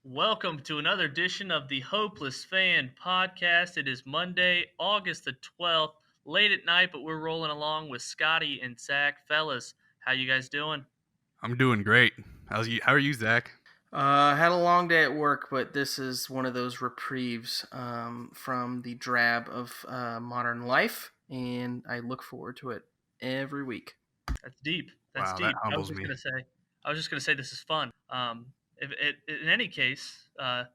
Welcome to another edition of the Hopeless Fan Podcast. It is Monday, August the 12th, late at night, but we're rolling along with Scotty and Zach. Fellas, how you guys doing? I'm doing great. How are you, Zach? Had a long day at work, but this is one of those reprieves from the drab of modern life, and I look forward to it every week. That's deep. That's Wow, that deep. humbles me. I was just gonna say this is fun. In any case,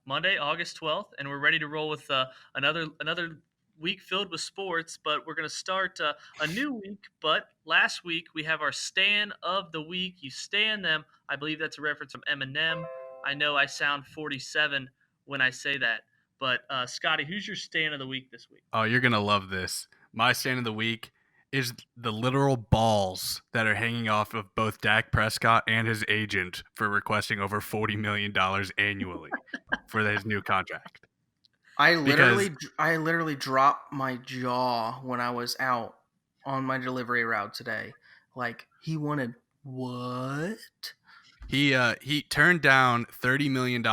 Monday, August 12th, and we're ready to roll with another week filled with sports. But we're gonna start a new week. But last week we have our Stan of the week. You stan them. I believe that's a reference from Eminem. I know I sound 47 when I say that. But Scotty, who's your Stan of the week this week? Oh, you're gonna love this. My stand of the week is the literal balls that are hanging off of both Dak Prescott and his agent for requesting over $40 million annually for his new contract. I Because literally, I literally dropped my jaw when I was out on my delivery route today. Like he wanted what? he turned down $30 million.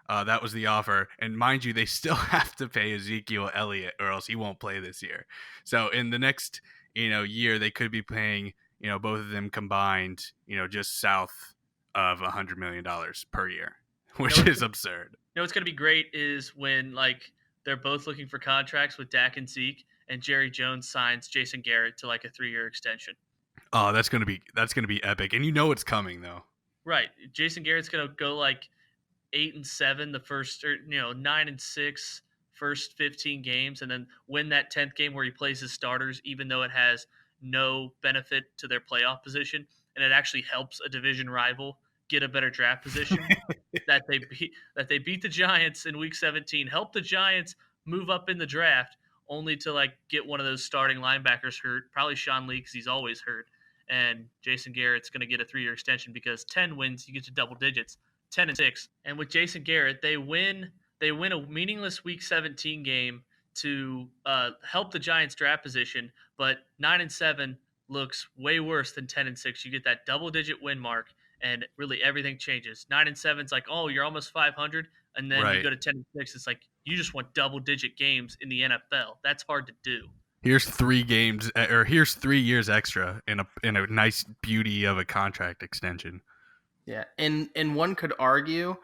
That was the offer, and mind you, they still have to pay Ezekiel Elliott, or else he won't play this year. So in the next year, they could be paying both of them combined just south of $100 million per year, which No, is absurd. what's going to be great is when like they're both looking for contracts with Dak and Zeke, and Jerry Jones signs Jason Garrett to like a 3-year extension. Oh, that's gonna be epic, and it's coming though. Right, Jason Garrett's going to go like 8-7 the first, or 9-6 first 15 games, and then win that 10th game where he plays his starters, even though it has no benefit to their playoff position, and it actually helps a division rival get a better draft position. That they beat the Giants in Week 17, help the Giants move up in the draft, only to like get one of those starting linebackers hurt, probably Sean Lee because he's always hurt, and Jason Garrett's going to get a 3-year extension because 10 wins you get to double digits, 10-6, and with Jason Garrett they win. They win a meaningless Week 17 game to help the Giants draft position, but 9-7 looks way worse than 10-6. You get that double-digit win mark, and really everything changes. 9-7 is like, oh, you're almost 500, and then you Right. go to 10-6. It's like you just want double-digit games in the NFL. That's hard to do. Here's 3 games, or here's 3 years extra in a nice beauty of a contract extension. Yeah, and one could argue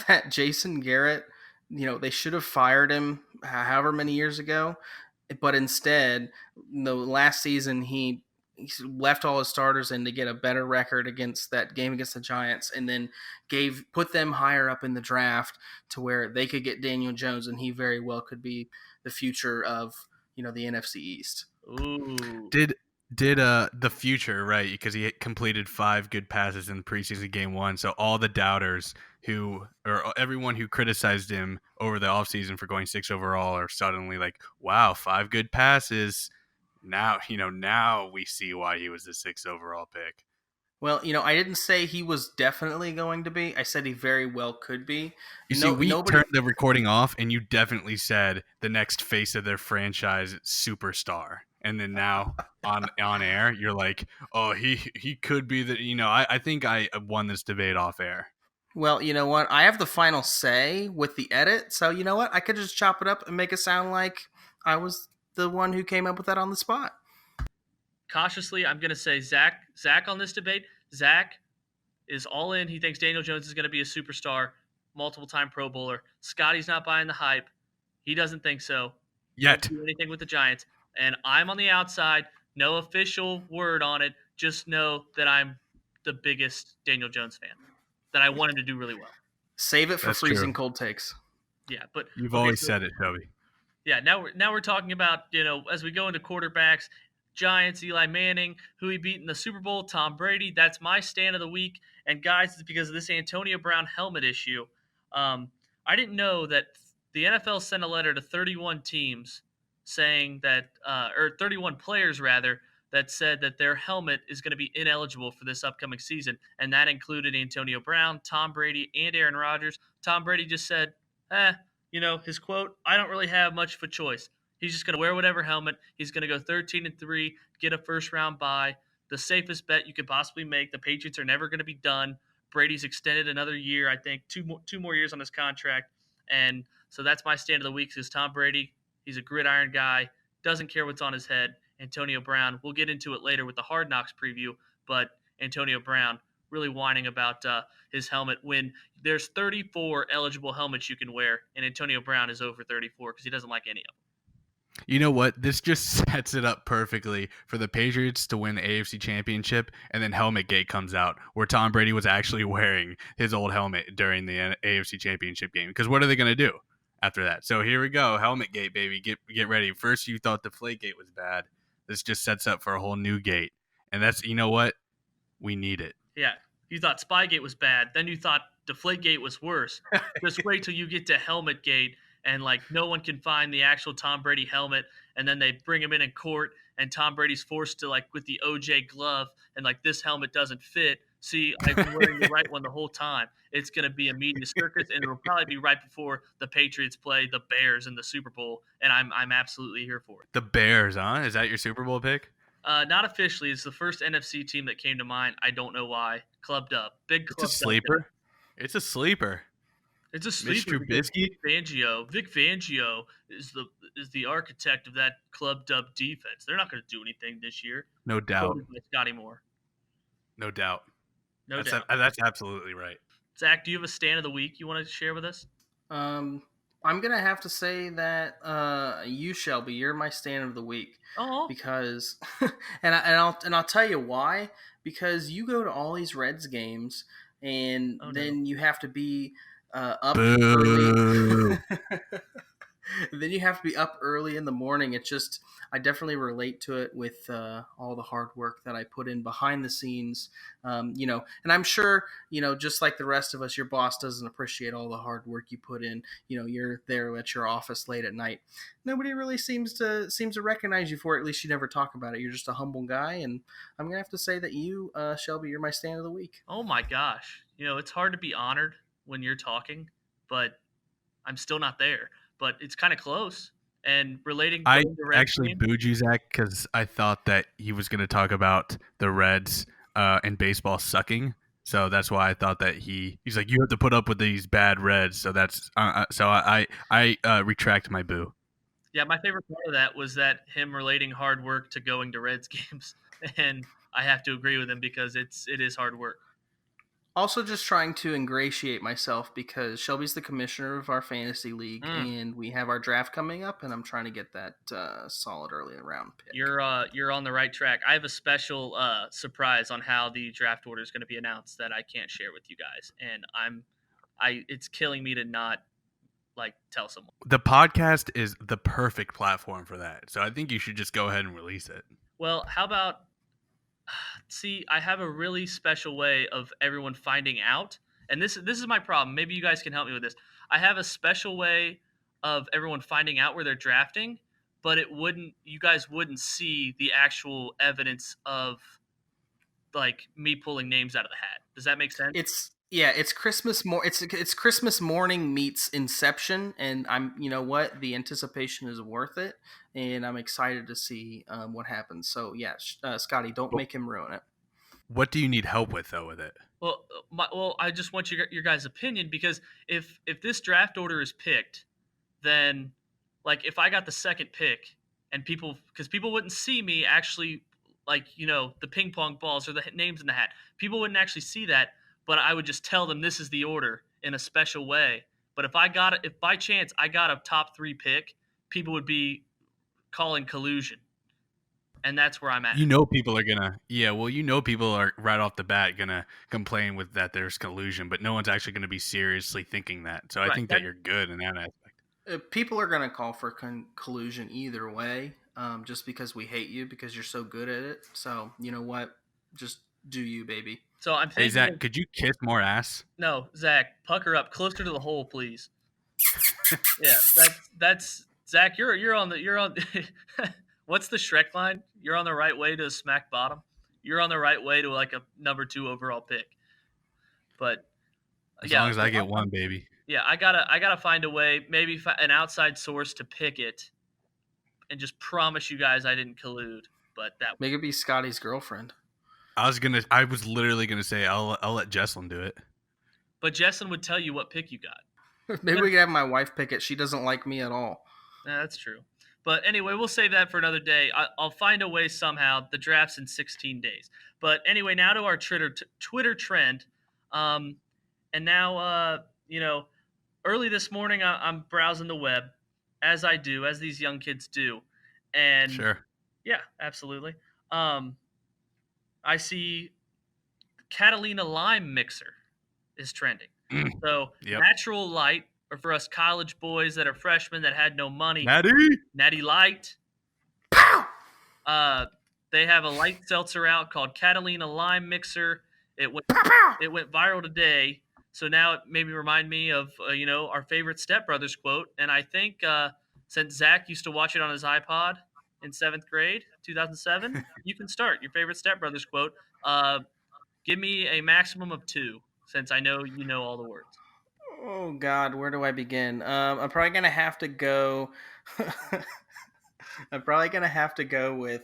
that Jason Garrett, they should have fired him however many years ago, but instead, the last season he left all his starters in to get a better record against that game against the Giants, and then put them higher up in the draft to where they could get Daniel Jones, and he very well could be the future of the NFC East. Ooh. Did the future, right, because he completed 5 good passes in preseason game 1, so all the doubters or everyone who criticized him over the offseason for going 6 overall are suddenly like, wow, 5 good passes. Now we see why he was the 6th overall pick. Well, I didn't say he was definitely going to be. I said he very well could be. You see, we Nobody. turned the recording off, and you definitely said the next face of their franchise superstar. And then now on air, you're like, oh, he could be the. I think I won this debate off air. Well, you know what? I have the final say with the edit, so you know what? I could just chop it up and make it sound like I was the one who came up with that on the spot. Cautiously, I'm going to say Zach on this debate. Zach is all in. He thinks Daniel Jones is going to be a superstar, multiple time Pro Bowler. Scotty's not buying the hype. He doesn't think so. Yet. Won't do anything with the Giants. And I'm on the outside. No official word on it. Just know that I'm the biggest Daniel Jones fan. That I want him to do really well. Save it for That's freezing true. cold takes. Yeah, but You've okay, always so- said it, Toby. yeah, now we're talking about, as we go into quarterbacks, Giants, Eli Manning, who he beat in the Super Bowl, Tom Brady. That's my stand of the week. And guys, it's because of this Antonio Brown helmet issue. I didn't know that the NFL sent a letter to 31 teams saying that, or 31 players rather, that said that their helmet is going to be ineligible for this upcoming season. And that included Antonio Brown, Tom Brady, and Aaron Rodgers. Tom Brady just said, his quote, I don't really have much of a choice. He's just going to wear whatever helmet. He's going to go 13-3, get a first round bye. The safest bet you could possibly make. The Patriots are never going to be done. Brady's extended another year, I think, two more years on his contract. And so that's my stand of the week is Tom Brady. He's a gridiron guy, doesn't care what's on his head. Antonio Brown, we'll get into it later with the Hard Knocks preview, but Antonio Brown really whining about his helmet when there's 34 eligible helmets you can wear, and Antonio Brown is over 34 because he doesn't like any of them. You know what? This just sets it up perfectly for the Patriots to win the AFC Championship, and then Helmet Gate comes out, where Tom Brady was actually wearing his old helmet during the AFC Championship game. Because what are they going to do after that? So here we go, Helmet Gate, baby. Get ready. First, you thought Deflate Gate was bad. This just sets up for a whole new gate, and that's, you know what? We need it. Yeah, you thought Spygate was bad, then you thought Deflategate was worse. Just wait till you get to Helmetgate, and like no one can find the actual Tom Brady helmet, and then they bring him in court, and Tom Brady's forced to like with the OJ glove, and like this helmet doesn't fit. See, I've been wearing the right one the whole time. It's gonna be a media circus, and it'll probably be right before the Patriots play the Bears in the Super Bowl, and I'm absolutely here for it. The Bears, huh? Is that your Super Bowl pick? Not officially. It's the first NFC team that came to mind. I don't know why. Clubbed up. Big It's a clubbed up. sleeper. It's a sleeper. It's a Mitch sleeper because Trubisky? Vic Fangio is the architect of that clubbed up defense. They're not going to do anything this year. No doubt. Coated by Scotty Moore. No doubt. No That's doubt. that's absolutely right. Zach, do you have a stand of the week you want to share with us? I'm gonna have to say that you, Shelby, you're my stand of the week Oh, because, and I'll tell you why. Because you go to all these Reds games, and Oh, no. then you have to be up Boo. early. Then you have to be up early in the morning. It's just, I definitely relate to it with all the hard work that I put in behind the scenes. And I'm sure, just like the rest of us, your boss doesn't appreciate all the hard work you put in. You're there at your office late at night. Nobody really seems to recognize you for it. At least you never talk about it. You're just a humble guy. And I'm going to have to say that you, Shelby, you're my stand of the week. Oh my gosh. It's hard to be honored when you're talking, but I'm still not there. But it's kind of close. And relating I to the Reds actually game, booed you, Zach, because I thought that he was going to talk about the Reds and baseball sucking. So that's why I thought that he's like, you have to put up with these bad Reds. So that's so I retract my boo. yeah, my favorite part of that was that him relating hard work to going to Reds games, and I have to agree with him because it is hard work. Also, just trying to ingratiate myself because Shelby's the commissioner of our fantasy league, Mm. and we have our draft coming up, and I'm trying to get that solid early round pick. You're on the right track. I have a special surprise on how the draft order is going to be announced that I can't share with you guys, and it's killing me to not like tell someone. The podcast is the perfect platform for that. So I think you should just go ahead and release it. Well, how about see, I have a really special way of everyone finding out. And this is my problem. Maybe you guys can help me with this. I have a special way of everyone finding out where they're drafting, but you guys wouldn't see the actual evidence of like me pulling names out of the hat. Does that make sense? It's Christmas it's Christmas morning meets Inception, and you know what, the anticipation is worth it, and I'm excited to see what happens. So yeah, Scotty, don't make him ruin it. What do you need help with though with it? Well, I just want your guys' opinion because if this draft order is picked, then like if I got the second pick and because people wouldn't see me actually like the ping pong balls or the names in the hat, people wouldn't actually see that, but I would just tell them this is the order in a special way. But if by chance I got a top 3 pick, people would be calling collusion, and that's where I'm at. People are gonna people are right off the bat gonna complain with that there's collusion, but no one's actually gonna be seriously thinking that. So I Right. think that you're good in that aspect. People are going to call for collusion either way, just because we hate you because you're so good at it. So you know what, just do you, baby. So I'm Hey thinking. Zach, could you kiss more ass? No, Zach, pucker up closer to the hole, please. Yeah, that's Zach. You're on. What's the Shrek line? You're on the right way to a smack bottom. You're on the right way to like a number 2 overall pick. But As yeah, long as I get one, baby. yeah, I gotta find a way, maybe an outside source to pick it, and just promise you guys I didn't collude. But that Make it be Scotty's girlfriend. I was literally gonna say I'll let Jesslyn do it. But Jesselyn would tell you what pick you got. Maybe But we could have my wife pick it. She doesn't like me at all. that's true. But anyway, we'll save that for another day. I'll find a way somehow. The draft's in 16 days. But anyway, now to our Twitter trend. Um, and now, early this morning, I'm browsing the web, as I do, as these young kids do. And Sure. yeah, absolutely. Um, I see Catalina lime mixer is trending. Mm. So Yep. natural light, or for us college boys that are freshmen that had no money, Natty. Natty Light. Pow! They have a light seltzer out called Catalina Lime Mixer. It went Pow, pow! it went viral today. So now it made me remind me of our favorite Step Brothers quote. And I think since Zach used to watch it on his iPod in 7th grade, 2007, you can start your favorite Step Brothers quote. Give me a maximum of 2, since I know you know all the words. Oh God, where do I begin? I'm probably gonna have to go. I'm probably gonna have to go with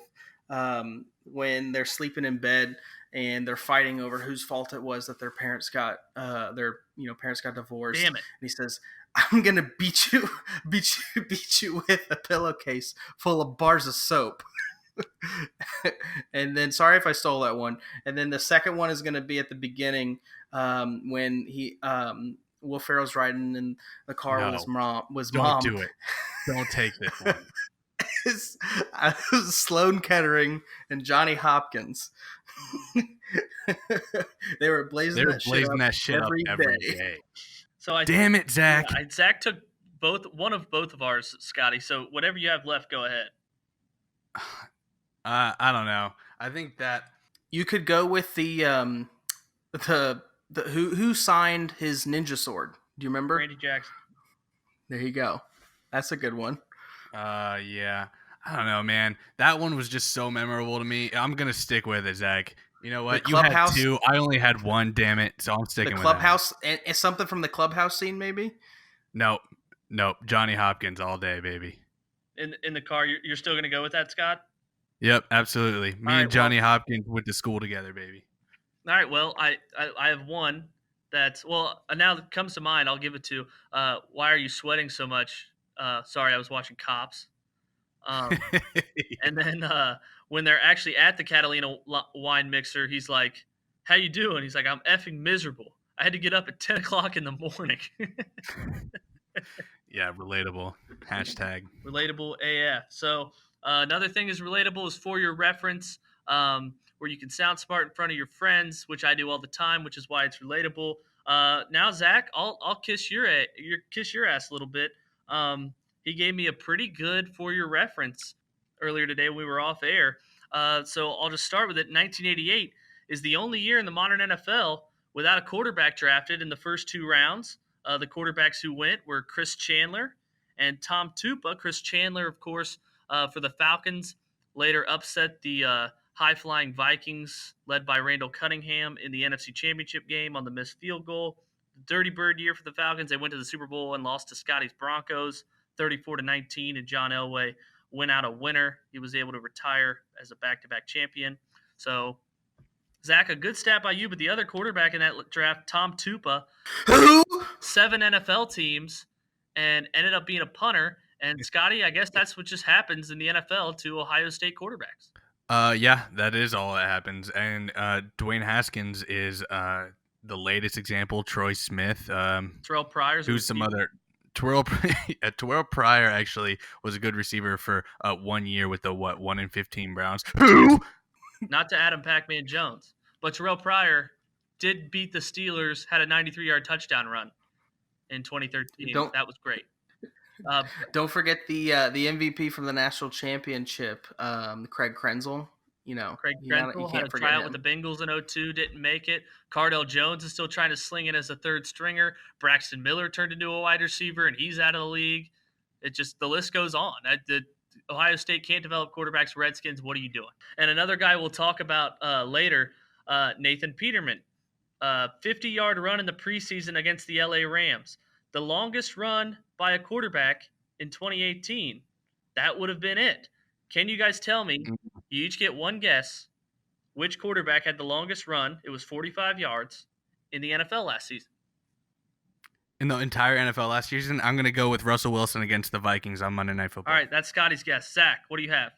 when they're sleeping in bed and they're fighting over whose fault it was that their parents got divorced. Damn it. And he says, "I'm gonna beat you, beat you with a pillowcase full of bars of soap." And then, sorry if I stole that one. And then the second one is gonna be at the beginning when Will Ferrell's riding in the car with No. his mom. Don't do it. Don't take this one. Is Sloan Kettering and Johnny Hopkins. They were blazing that shit up every day. So Damn it, Zach. Yeah, Zach took one of both of ours, Scotty. So whatever you have left, go ahead. I don't know. I think that You could go with the who signed his ninja sword. Do you remember? Randy Jackson. There you go. That's a good one. yeah. I don't know, man. That one was just so memorable to me. I'm gonna stick with it, Zach. You know what? You had Clubhouse- 2. I only had 1. Damn it! So I'm The sticking with clubhouse and something from the clubhouse scene, maybe. that. Nope. Johnny Hopkins all day, baby. In the car, you're still going to go with that, Scott? Yep, absolutely. Me right, and Johnny Hopkins went to school together, baby. All right. Well, I have one that's now that comes to mind. I'll give it to. Why are you sweating so much? Sorry, I was watching Cops. And then when they're actually at the Catalina wine mixer, he's like, "How you doing?" He's like, "I'm effing miserable. I had to get up at 10 o'clock in the morning." Yeah, relatable. Hashtag. Relatable AF. So another thing is relatable is for your reference, where you can sound smart in front of your friends, which I do all the time, which is why it's relatable. Now, Zach, I'll kiss your ass a little bit. He gave me a pretty good for your reference earlier today when we were off air. So I'll just start with it. 1988 is the only year in the modern NFL without a quarterback drafted in the first 2 rounds. The quarterbacks who went were Chris Chandler and Tom Tupa. Chris Chandler, of course, for the Falcons, later upset the high-flying Vikings, led by Randall Cunningham in the NFC Championship game on the missed field goal. Dirty Bird year for the Falcons. They went to the Super Bowl and lost to Scotty's Broncos, 34-19, and John Elway went out a winner. He was able to retire as a back-to-back champion. So, Zach, a good stat by you, but the other quarterback in that draft, Tom Tupa, Who? 7 NFL teams and ended up being a punter. And Scotty, I guess that's what just happens in the NFL to Ohio State quarterbacks. Yeah, that is all that happens. And Dwayne Haskins is the latest example. Troy Smith, Terrell Pryor's who's some other. Terrell Pryor actually was a good receiver for 1 year with the 1-15 Browns. Who? Not to Adam Pac-Man Jones, but Terrell Pryor did beat the Steelers, had a 93-yard touchdown run in 2013. That was great. Don't forget the MVP from the national championship, Craig Krenzel. Craig Krenzel had a tryout with the Bengals in 2002, didn't make it. Cardell Jones is still trying to sling it as a third stringer. Braxton Miller turned into a wide receiver, and he's out of the league. The list goes on. Ohio State can't develop quarterbacks. Redskins, what are you doing? And another guy we'll talk about later, Nathan Peterman. 50-yard run in the preseason against the LA Rams. The longest run by a quarterback in 2018. That would have been it. Can you guys tell me, you each get one guess, Which quarterback had the longest run? It was 45 yards in the NFL last season. In the entire NFL last season, I'm going to go with Russell Wilson against the Vikings on Monday Night Football. All right, that's Scotty's guess. Zach, what do you have?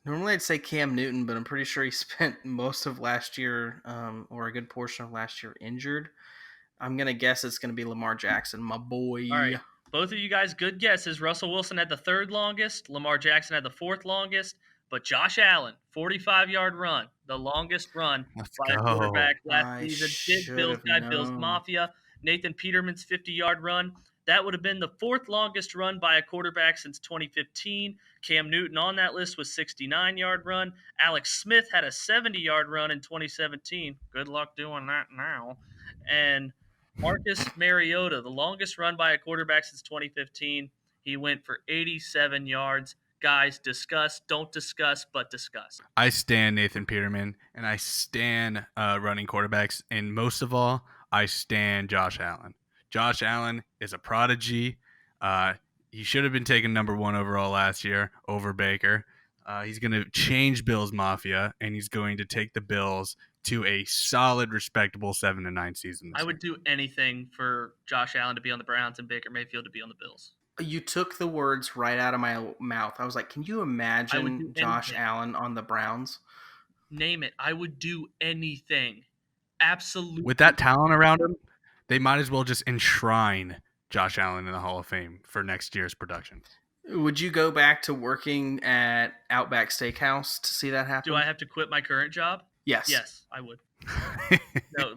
Normally I'd say Cam Newton, but I'm pretty sure he spent most of last year, or a good portion of last year, injured. I'm gonna guess it's gonna be Lamar Jackson, my boy. All right, both of you guys, good guesses. Russell Wilson had the third longest. Lamar Jackson had the fourth longest. But Josh Allen, 45-yard run, the longest run Let's by a go. quarterback last I season. Big should Bills have guy, Bills known. Mafia. Nathan Peterman's 50-yard run. That would have been the fourth longest run by a quarterback since 2015. Cam Newton on that list was 69-yard run. Alex Smith had a 70-yard run in 2017. Good luck doing that now. And Marcus Mariota, the longest run by a quarterback since 2015. He went for 87 yards. Guys, discuss, don't discuss, but discuss. I stand Nathan Peterman, and I stand running quarterbacks, and most of all, I stand Josh Allen. Josh Allen is a prodigy. He should have been taken number 1 overall last year over Baker. He's going to change Bills Mafia, and he's going to take the Bills to a solid, respectable 7-9 season. I would do anything for Josh Allen to be on the Browns and Baker Mayfield to be on the Bills. You took the words right out of my mouth. I was like, can you imagine Josh Allen on the Browns? Name it. I would do anything. Absolutely. With that talent around him, they might as well just enshrine Josh Allen in the Hall of Fame for next year's production. Would you go back to working at Outback Steakhouse to see that happen? Do I have to quit my current job? Yes. Yes, I would. No,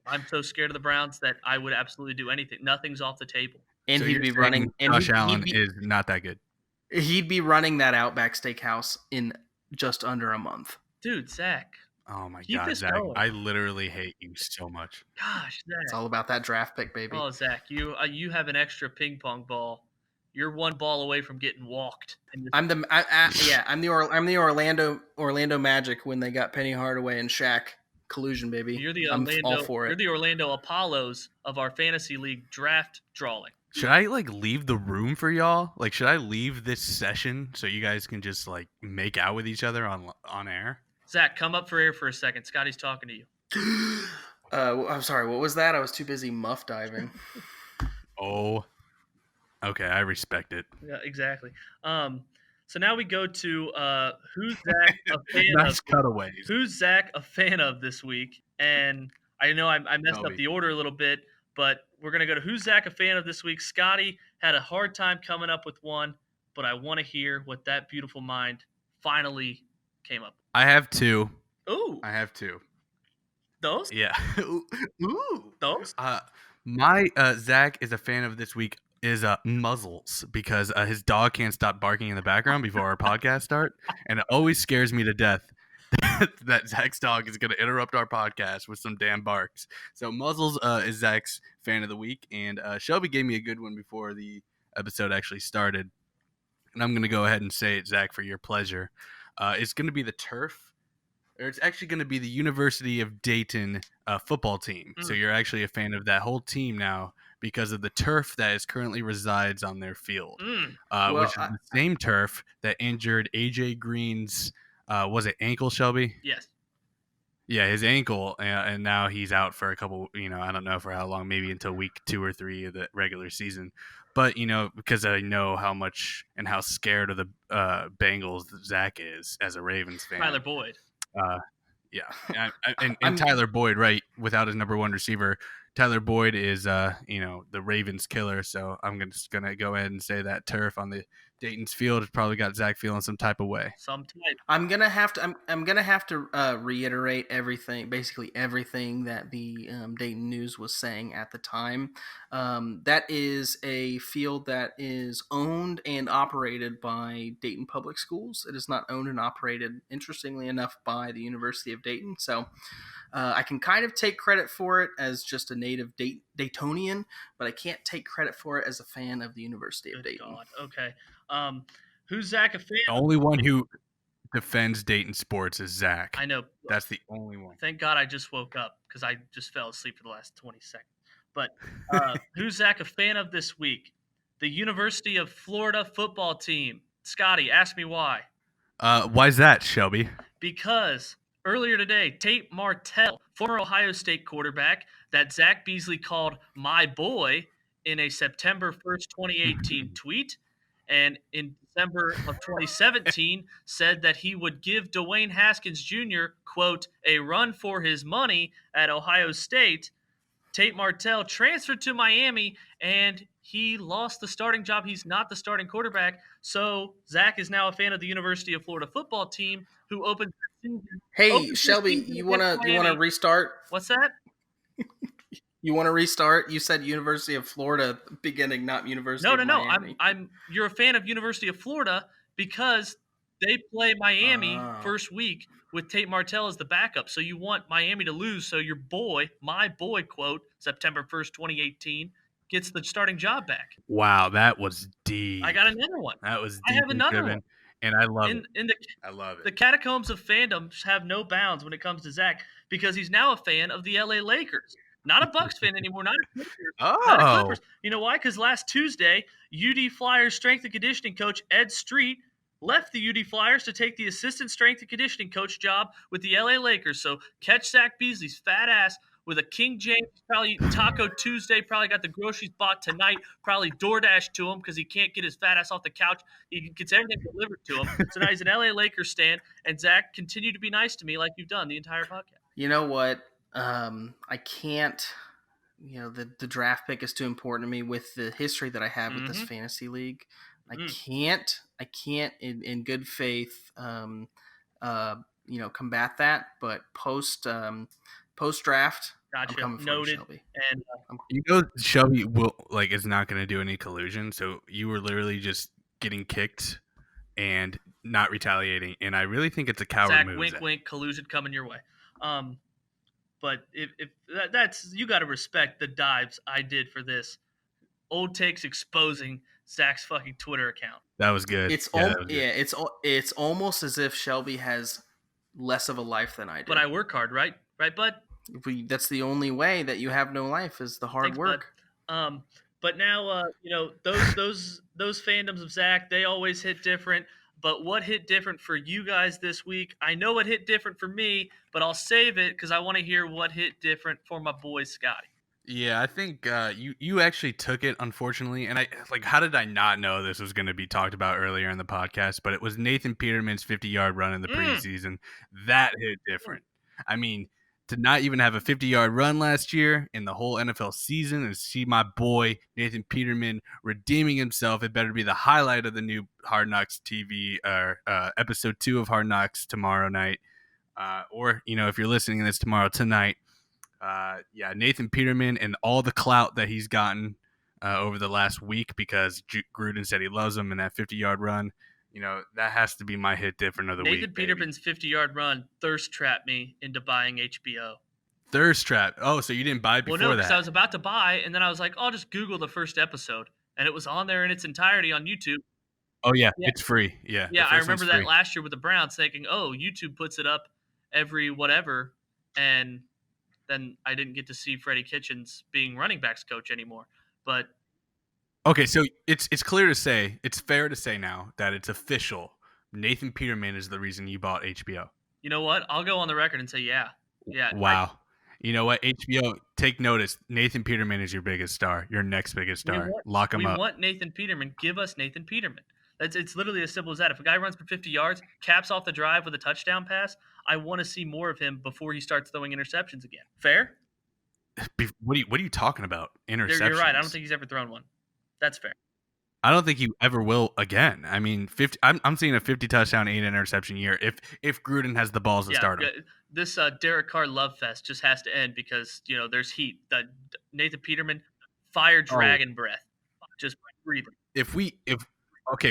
I'm so scared of the Browns that I would absolutely do anything. Nothing's off the table. And So he'd you're be saying running. And Josh Allen he'd be, is not that good. he'd be running that Outback Steakhouse in just under a month. Dude, Zach. Oh my Keep God, this Zach! going. I literally hate you so much. Gosh, Zach. It's all about that draft pick, baby. Oh, Zach, you have an extra ping pong ball. You're one ball away from getting walked. I'm the Orlando Magic when they got Penny Hardaway and Shaq collusion, baby. You're the I'm Orlando. all for it. You're the Orlando Apollos of our fantasy league draft drawing. Should I leave the room for y'all? Should I leave this session so you guys can just make out with each other on air? Zach, come up for air for a second. Scotty's talking to you. I'm sorry. What was that? I was too busy muff diving. Oh, okay. I respect it. Yeah, exactly. So now we go to who's Zach a fan Nice of? cutaways. Who's Zach a fan of this week? And I know I messed up Toby. the order a little bit, but we're gonna go to who's Zach a fan of this week. Scotty had a hard time coming up with one, but I want to hear what that beautiful mind finally came up. I have 2. Ooh, I have 2. those? Yeah. Ooh. Those? My Zach is a fan of this week is Muzzles because his dog can't stop barking in the background before our podcast start, and it always scares me to death that Zach's dog is going to interrupt our podcast with some damn barks. So Muzzles is Zach's fan of the week, and Shelby gave me a good one before the episode actually started, and I'm going to go ahead and say it, Zach, for your pleasure. It's going to be the turf. Or it's actually going to be the University of Dayton football team. So you're actually a fan of that whole team now because of the turf that is currently resides on their field, which is the same turf that injured AJ Green's, was it ankle, Shelby? Yes. Yeah, his ankle, and now he's out for a couple, I don't know for how long, maybe until week 2 or 3 of the regular season. But, because I know how much and how scared of the Bengals Zach is as a Ravens fan. Tyler Boyd. Yeah, and Tyler Boyd, right? Without his number 1 receiver, Tyler Boyd is, the Ravens killer. So I'm just gonna go ahead and say that turf on the Dayton's field has probably got Zach feeling some type of way. Some type. I'm gonna have to reiterate basically everything that the Dayton News was saying at the time. That is a field that is owned and operated by Dayton Public Schools. It is not owned and operated, interestingly enough, by the University of Dayton. So I can kind of take credit for it as just a native Daytonian, but I can't take credit for it as a fan of the University of Dayton. God. Okay. Who's Zach a fan? The only one who defends Dayton sports is Zach. I know. That's the only one. Thank God I just woke up because I just fell asleep for the last 20 seconds. But who's Zach a fan of this week? The University of Florida football team. Scotty, ask me why. Why's that, Shelby? Because Earlier today, Tate Martell, former Ohio State quarterback that Zach Beasley called my boy in a September 1st, 2018 tweet, and in December of 2017 said that he would give Dwayne Haskins Jr., quote, a run for his money at Ohio State. Tate Martell transferred to Miami and he lost the starting job. He's not the starting quarterback. So Zach is now a fan of the University of Florida football team who Hey, opens this Shelby, season you against wanna Miami. restart? What's that? You want to restart? You said University of Florida beginning, not University No, of no, no. Miami. You're a fan of University of Florida because they play Miami Oh. first week with Tate Martell as the backup. So you want Miami to lose. So your boy, my boy, quote, September 1st, 2018, gets the starting job back. Wow, that was deep. I got another one. That was I deep have and another one. driven, and I love it. In I love the it. catacombs of fandom have no bounds when it comes to Zach because he's now a fan of the LA Lakers. Not a Bucks fan anymore, not a Clippers. Not a Oh, Clippers. You know why? Because last Tuesday, UD Flyers strength and conditioning coach Ed Street left the UD Flyers to take the assistant strength and conditioning coach job with the LA Lakers. So catch Zach Beasley's fat ass with a King James, probably eating Taco Tuesday, probably got the groceries bought tonight, probably DoorDash to him because he can't get his fat ass off the couch. He gets everything delivered to him. So now he's an LA Lakers stan, and Zach, continue to be nice to me like you've done the entire podcast. You know what? I can't. The draft pick is too important to me with the history that I have with this fantasy league. I can't in good faith, combat that. But post draft, I'm Gotcha. coming for you, Noted. Shelby. And Shelby is not going to do any collusion. So you were literally just getting kicked and not retaliating, and I really think it's a coward Zach, move. wink, wink, collusion coming your way. But if that's you got to respect the dives I did for this. Old takes exposing Zach's fucking Twitter account. That was good. It's it's almost as if Shelby has less of a life than I do. But I work hard, right? Right, bud? That's the only way that you have no life is the hard Thanks, work. Bud. But now those fandoms of Zach, they always hit different. But what hit different for you guys this week? I know what hit different for me, but I'll save it because I want to hear what hit different for my boy Scotty. Yeah, I think you actually took it, unfortunately, and how did I not know this was going to be talked about earlier in the podcast? But it was Nathan Peterman's 50-yard run in the preseason that hit different. I mean, to not even have a 50-yard run last year in the whole NFL season and see my boy Nathan Peterman redeeming himself, it better be the highlight of the new Hard Knocks TV or episode 2 of Hard Knocks tomorrow night, or if you're listening to this tonight. Nathan Peterman and all the clout that he's gotten over the last week because Gruden said he loves him in that 50-yard run. That has to be my hit different of the week. Nathan Peterman's 50-yard run thirst trapped me into buying HBO. Thirst trap. Oh, so you didn't buy it before that? Well, no, because I was about to buy, and then I was like, I'll just Google the first episode, and it was on there in its entirety on YouTube. Oh yeah, it's free. Yeah, I remember that last year with the Browns, thinking, oh, YouTube puts it up every whatever, and then I didn't get to see Freddie Kitchens being running backs coach anymore. But okay, so it's clear to say, it's fair to say now that it's official. Nathan Peterman is the reason you bought HBO. You know what? I'll go on the record and say, yeah. Wow. You know what? HBO, take notice. Nathan Peterman is your biggest star. Your next biggest star. Lock him up. We want Nathan Peterman. Give us Nathan Peterman. It's literally as simple as that. If a guy runs for 50 yards, caps off the drive with a touchdown pass, I want to see more of him before he starts throwing interceptions again. Fair? What are you talking about? Interceptions? You're right. I don't think he's ever thrown one. That's fair. I don't think you ever will again. I mean, 50. I'm seeing a 50 touchdown, 8 interception year if Gruden has the balls to start him. This Derek Carr love fest just has to end because there's heat. Nathan Peterman, fire dragon breath, just breathing.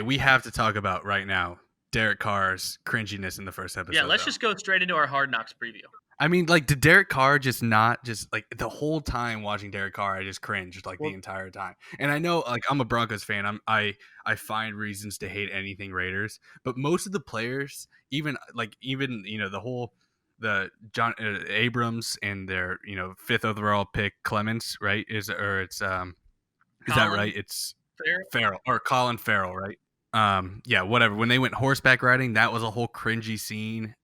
We have to talk about right now Derek Carr's cringiness in the first episode. Yeah, let's just go straight into our Hard Knocks preview. I mean, did Derek Carr just the whole time watching Derek Carr, I just cringed the entire time. And I know, I'm a Broncos fan. I find reasons to hate anything Raiders, but most of the players, even the John Abrams and their 5th overall pick Clements, right? Is that right? It's Farrell or Colin Farrell, right? Yeah, whatever. When they went horseback riding, that was a whole cringy scene.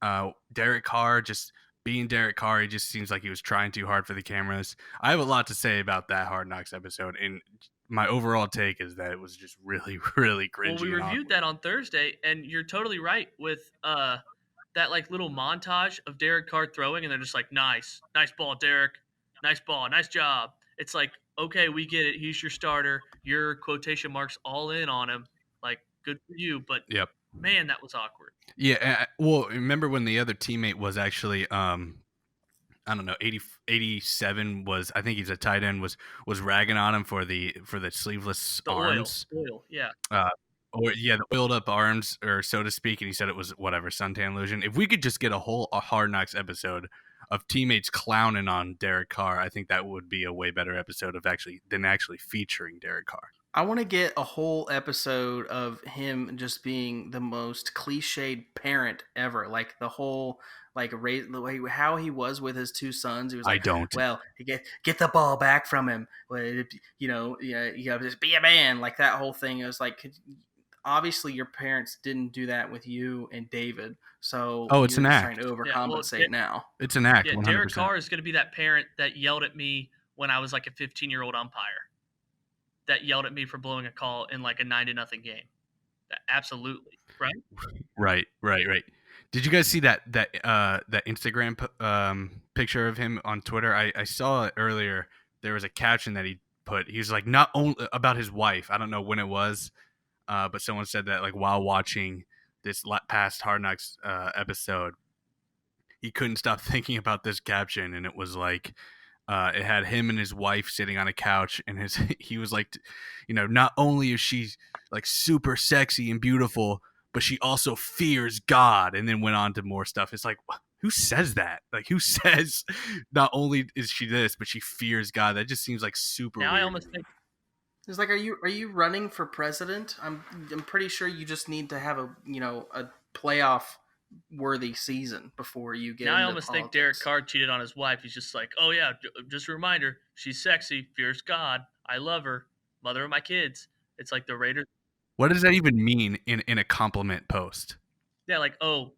Derek Carr just being Derek Carr, he just seems like he was trying too hard for the cameras. I have a lot to say about that Hard Knocks episode, and my overall take is that it was just really, really Well, we cringy and reviewed awkward. that on Thursday, and you're totally right with that like little montage of Derek Carr throwing, and they're just like, "Nice, nice ball, Derek. Nice ball, nice job." It's like, okay, we get it. He's your starter. Your quotation marks all in on him. Like, good for you. But Yep. man, that was awkward. Yeah. Well, remember when the other teammate was actually I don't know, 87 was, I think he's a tight end, was ragging on him for the sleeveless The arms. oil, yeah. Uh, or yeah, the oiled up arms, or so to speak, and he said it was whatever suntan lotion. If we could just get a Hard Knocks episode of teammates clowning on Derek Carr, I think that would be a way better episode of actually featuring Derek Carr. I want to get a whole episode of him just being the most cliched parent ever. Like the whole the way how he was with his two sons. He was I like, don't. "Well, get the ball back from him. Well, yeah, you gotta just be a man." Like that whole thing. It was like, obviously your parents didn't do that with you and David, so Oh, it's you're an just trying act. to Yeah, well, overcompensate now. It's an act, yeah, one hundred Derek percent. Carr is going to be that parent that yelled at me when I was like a 15-year-old umpire. That yelled at me for blowing a call in like a 9-0 game. Absolutely, right? Right. Did you guys see that Instagram picture of him on Twitter? I saw it earlier. There was a caption that he put. He was like, not only about his wife. I don't know when it was, but someone said that like while watching this past Hard Knocks episode, he couldn't stop thinking about this caption, and it was like, it had him and his wife sitting on a couch, and he was like, not only is she like super sexy and beautiful, but she also fears God, and then went on to more stuff. It's like, who says that? Like, who says not only is she this, but she fears God? That just seems like super Now I weird. almost think It's like, are you running for president? I'm pretty sure you just need to have a playoff worthy season before you get now I into almost think Derek politics. Carr cheated on his wife. He's just like, oh yeah, just a reminder, she's sexy, fears God, I love her, mother of my kids. It's like the Raiders. What does that even mean in a compliment post? Yeah, like oh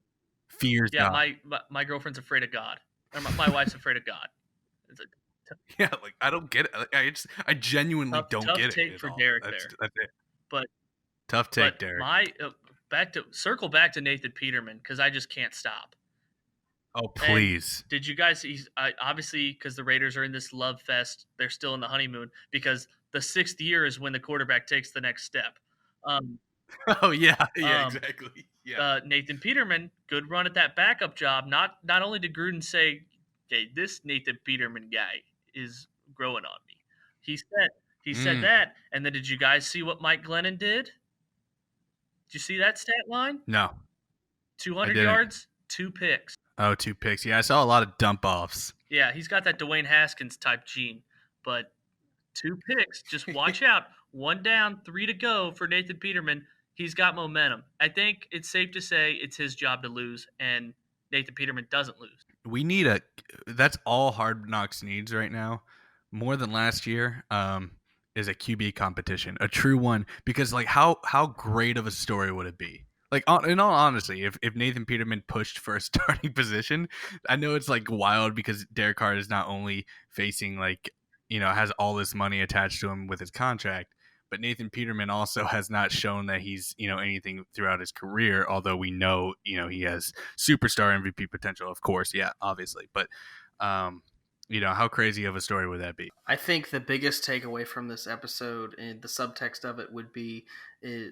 Fears yeah, God. my girlfriend's afraid of God, or my wife's afraid of God. It's like Yeah, like I don't get it. Like, I genuinely don't tough get it take at for all. Derek That's there. that's it. But Tough take, Derek. my back to circle back to Nathan Peterman because I just can't stop. Oh, And please. did you guys see? Obviously, because the Raiders are in this love fest, they're still in the honeymoon because the 6th year is when the quarterback takes the next step. Um, Oh yeah, yeah, um, exactly. Yeah. Nathan Peterman, good run at that backup job. Not only did Gruden say, "Okay, this Nathan Peterman guy is growing on me," he said he said Mm, that, and then did you guys see what Mike Glennon did? Did you see that stat line? no, I 200 didn't. yards, 2 picks. Oh, 2 picks. Yeah, I saw a lot of dump offs. Yeah, he's got that Dwayne Haskins type gene, but 2 picks. Just watch out. One down, 3 to go for Nathan Peterman. He's got momentum. I think it's safe to say it's his job to lose, and Nathan Peterman doesn't lose. We need a. That's all Hard Knocks needs right now, more than last year. Is a QB competition, a true one. Because like, how great of a story would it be? Like, in all honesty, if Nathan Peterman pushed for a starting position, I know it's like wild because Derek Carr is not only facing like, has all this money attached to him with his contract, but Nathan Peterman also has not shown that he's anything throughout his career. Although we know he has superstar MVP potential, of course, yeah, obviously. But how crazy of a story would that be? I think the biggest takeaway from this episode and the subtext of it would be,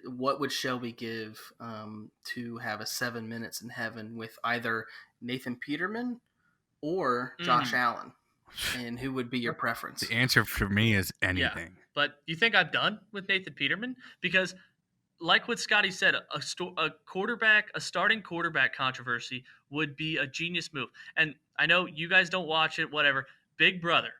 what would Shelby give to have a 7 minutes in heaven with either Nathan Peterman or Josh Mm, Allen, and who would be your preference? The answer for me is yeah. anything. But you think I'm done with Nathan Peterman? Because like what Scotty said, a starting quarterback controversy would be a genius move. And I know you guys don't watch it, whatever. Big Brother,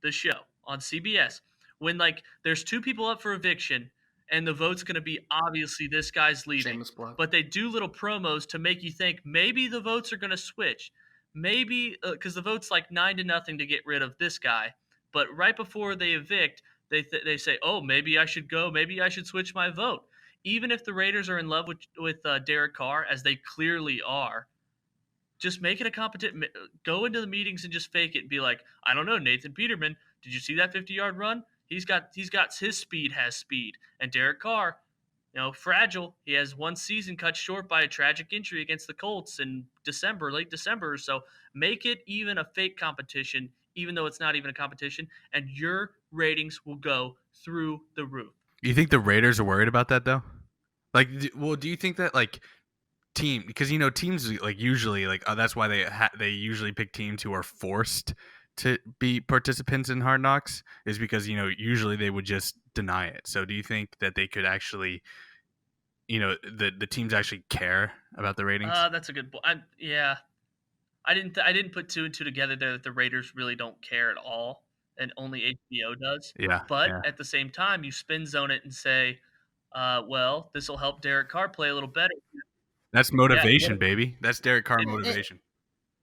the show on CBS, when like there's 2 people up for eviction and the vote's going to be obviously this guy's leaving, Shameless plug. but they do little promos to make you think maybe the votes are going to switch, maybe because the vote's like 9-0 to get rid of this guy, but right before they evict, they say, oh, maybe I should go, maybe I should switch my vote. even if the Raiders are in love with Derek Carr, as they clearly are, just make it a competition. Go into the meetings and just fake it and be like, I don't know, Nathan Peterman. Did you see that 50-yard run? He's got his speed has speed, and Derek Carr, fragile. He has one season cut short by a tragic injury against the Colts in December, late December. So make it even a fake competition, even though it's not even a competition, and your ratings will go through the roof. You think the Raiders are worried about that though? Like, do you think that like team because teams like usually like that's why they usually pick teams who are forced to be participants in Hard Knocks is because usually they would just deny it. So do you think that they could actually the teams actually care about the ratings? That's a good point. Yeah, I didn't put two and two together there that the Raiders really don't care at all, and only HBO does. Yeah, But yeah. at the same time, you spin zone it and say, well, this will help Derek Carr play a little better. That's Yeah. What motivation, if, baby. That's Derek Carr and, motivation.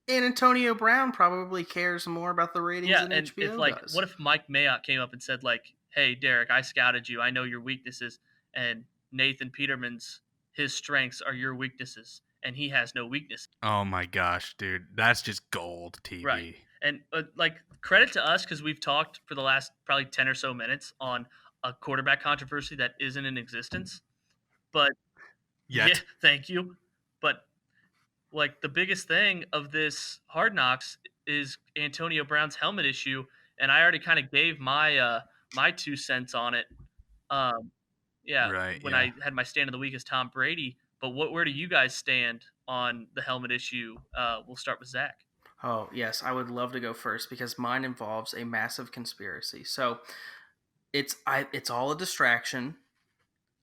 And Antonio Brown probably cares more about the ratings yeah, than and if HBO like, does. what if Mike Mayock came up and said like, "Hey, Derek, I scouted you. I know your weaknesses, and Nathan Peterman's his strengths are your weaknesses, and he has no weaknesses." Oh my gosh, dude. That's just gold Right. TV. And like credit to us because we've talked for the last probably 10 or so minutes on a quarterback controversy that isn't in existence. But yeah, Yet. thank you. But like the biggest thing of this Hard Knocks is Antonio Brown's helmet issue, and I already kind of gave my 2 cents on it. Um, yeah, Right, when yeah. I had my stand of the week as Tom Brady. But where do you guys stand on the helmet issue? We'll start with Zach. Oh, yes, I would love to go first because mine involves a massive conspiracy. So it's all a distraction.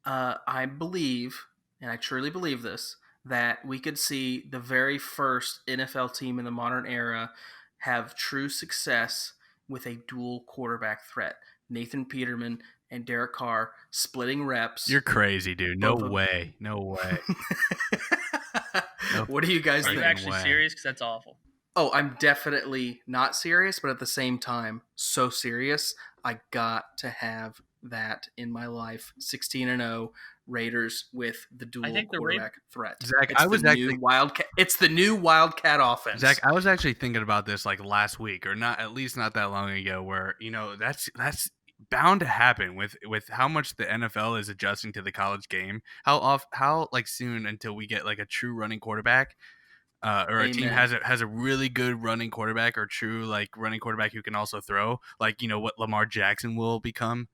I believe, and I truly believe this, that we could see the very first NFL team in the modern era have true success with a dual quarterback threat. Nathan Peterman and Derek Carr splitting reps, You're crazy, dude. No both of way. No way. No What do you guys Are you think? freaking actually way. serious? Because that's awful. Oh, I'm definitely not serious, but at the same time, so serious. I got to have that in my life. 16-0 Raiders with the I dual think the Ravens. quarterback threat. Zach, It's the new Wildcat. It's the new Wildcat Zach, offense. I was actually thinking about this like last week, or not, at least not that long ago, where that's bound to happen with how much the NFL is adjusting to the college game. How like soon until we get like a true running quarterback, or a team Amen. has a really good running quarterback or true like running quarterback who can also throw, like what Lamar Jackson will become.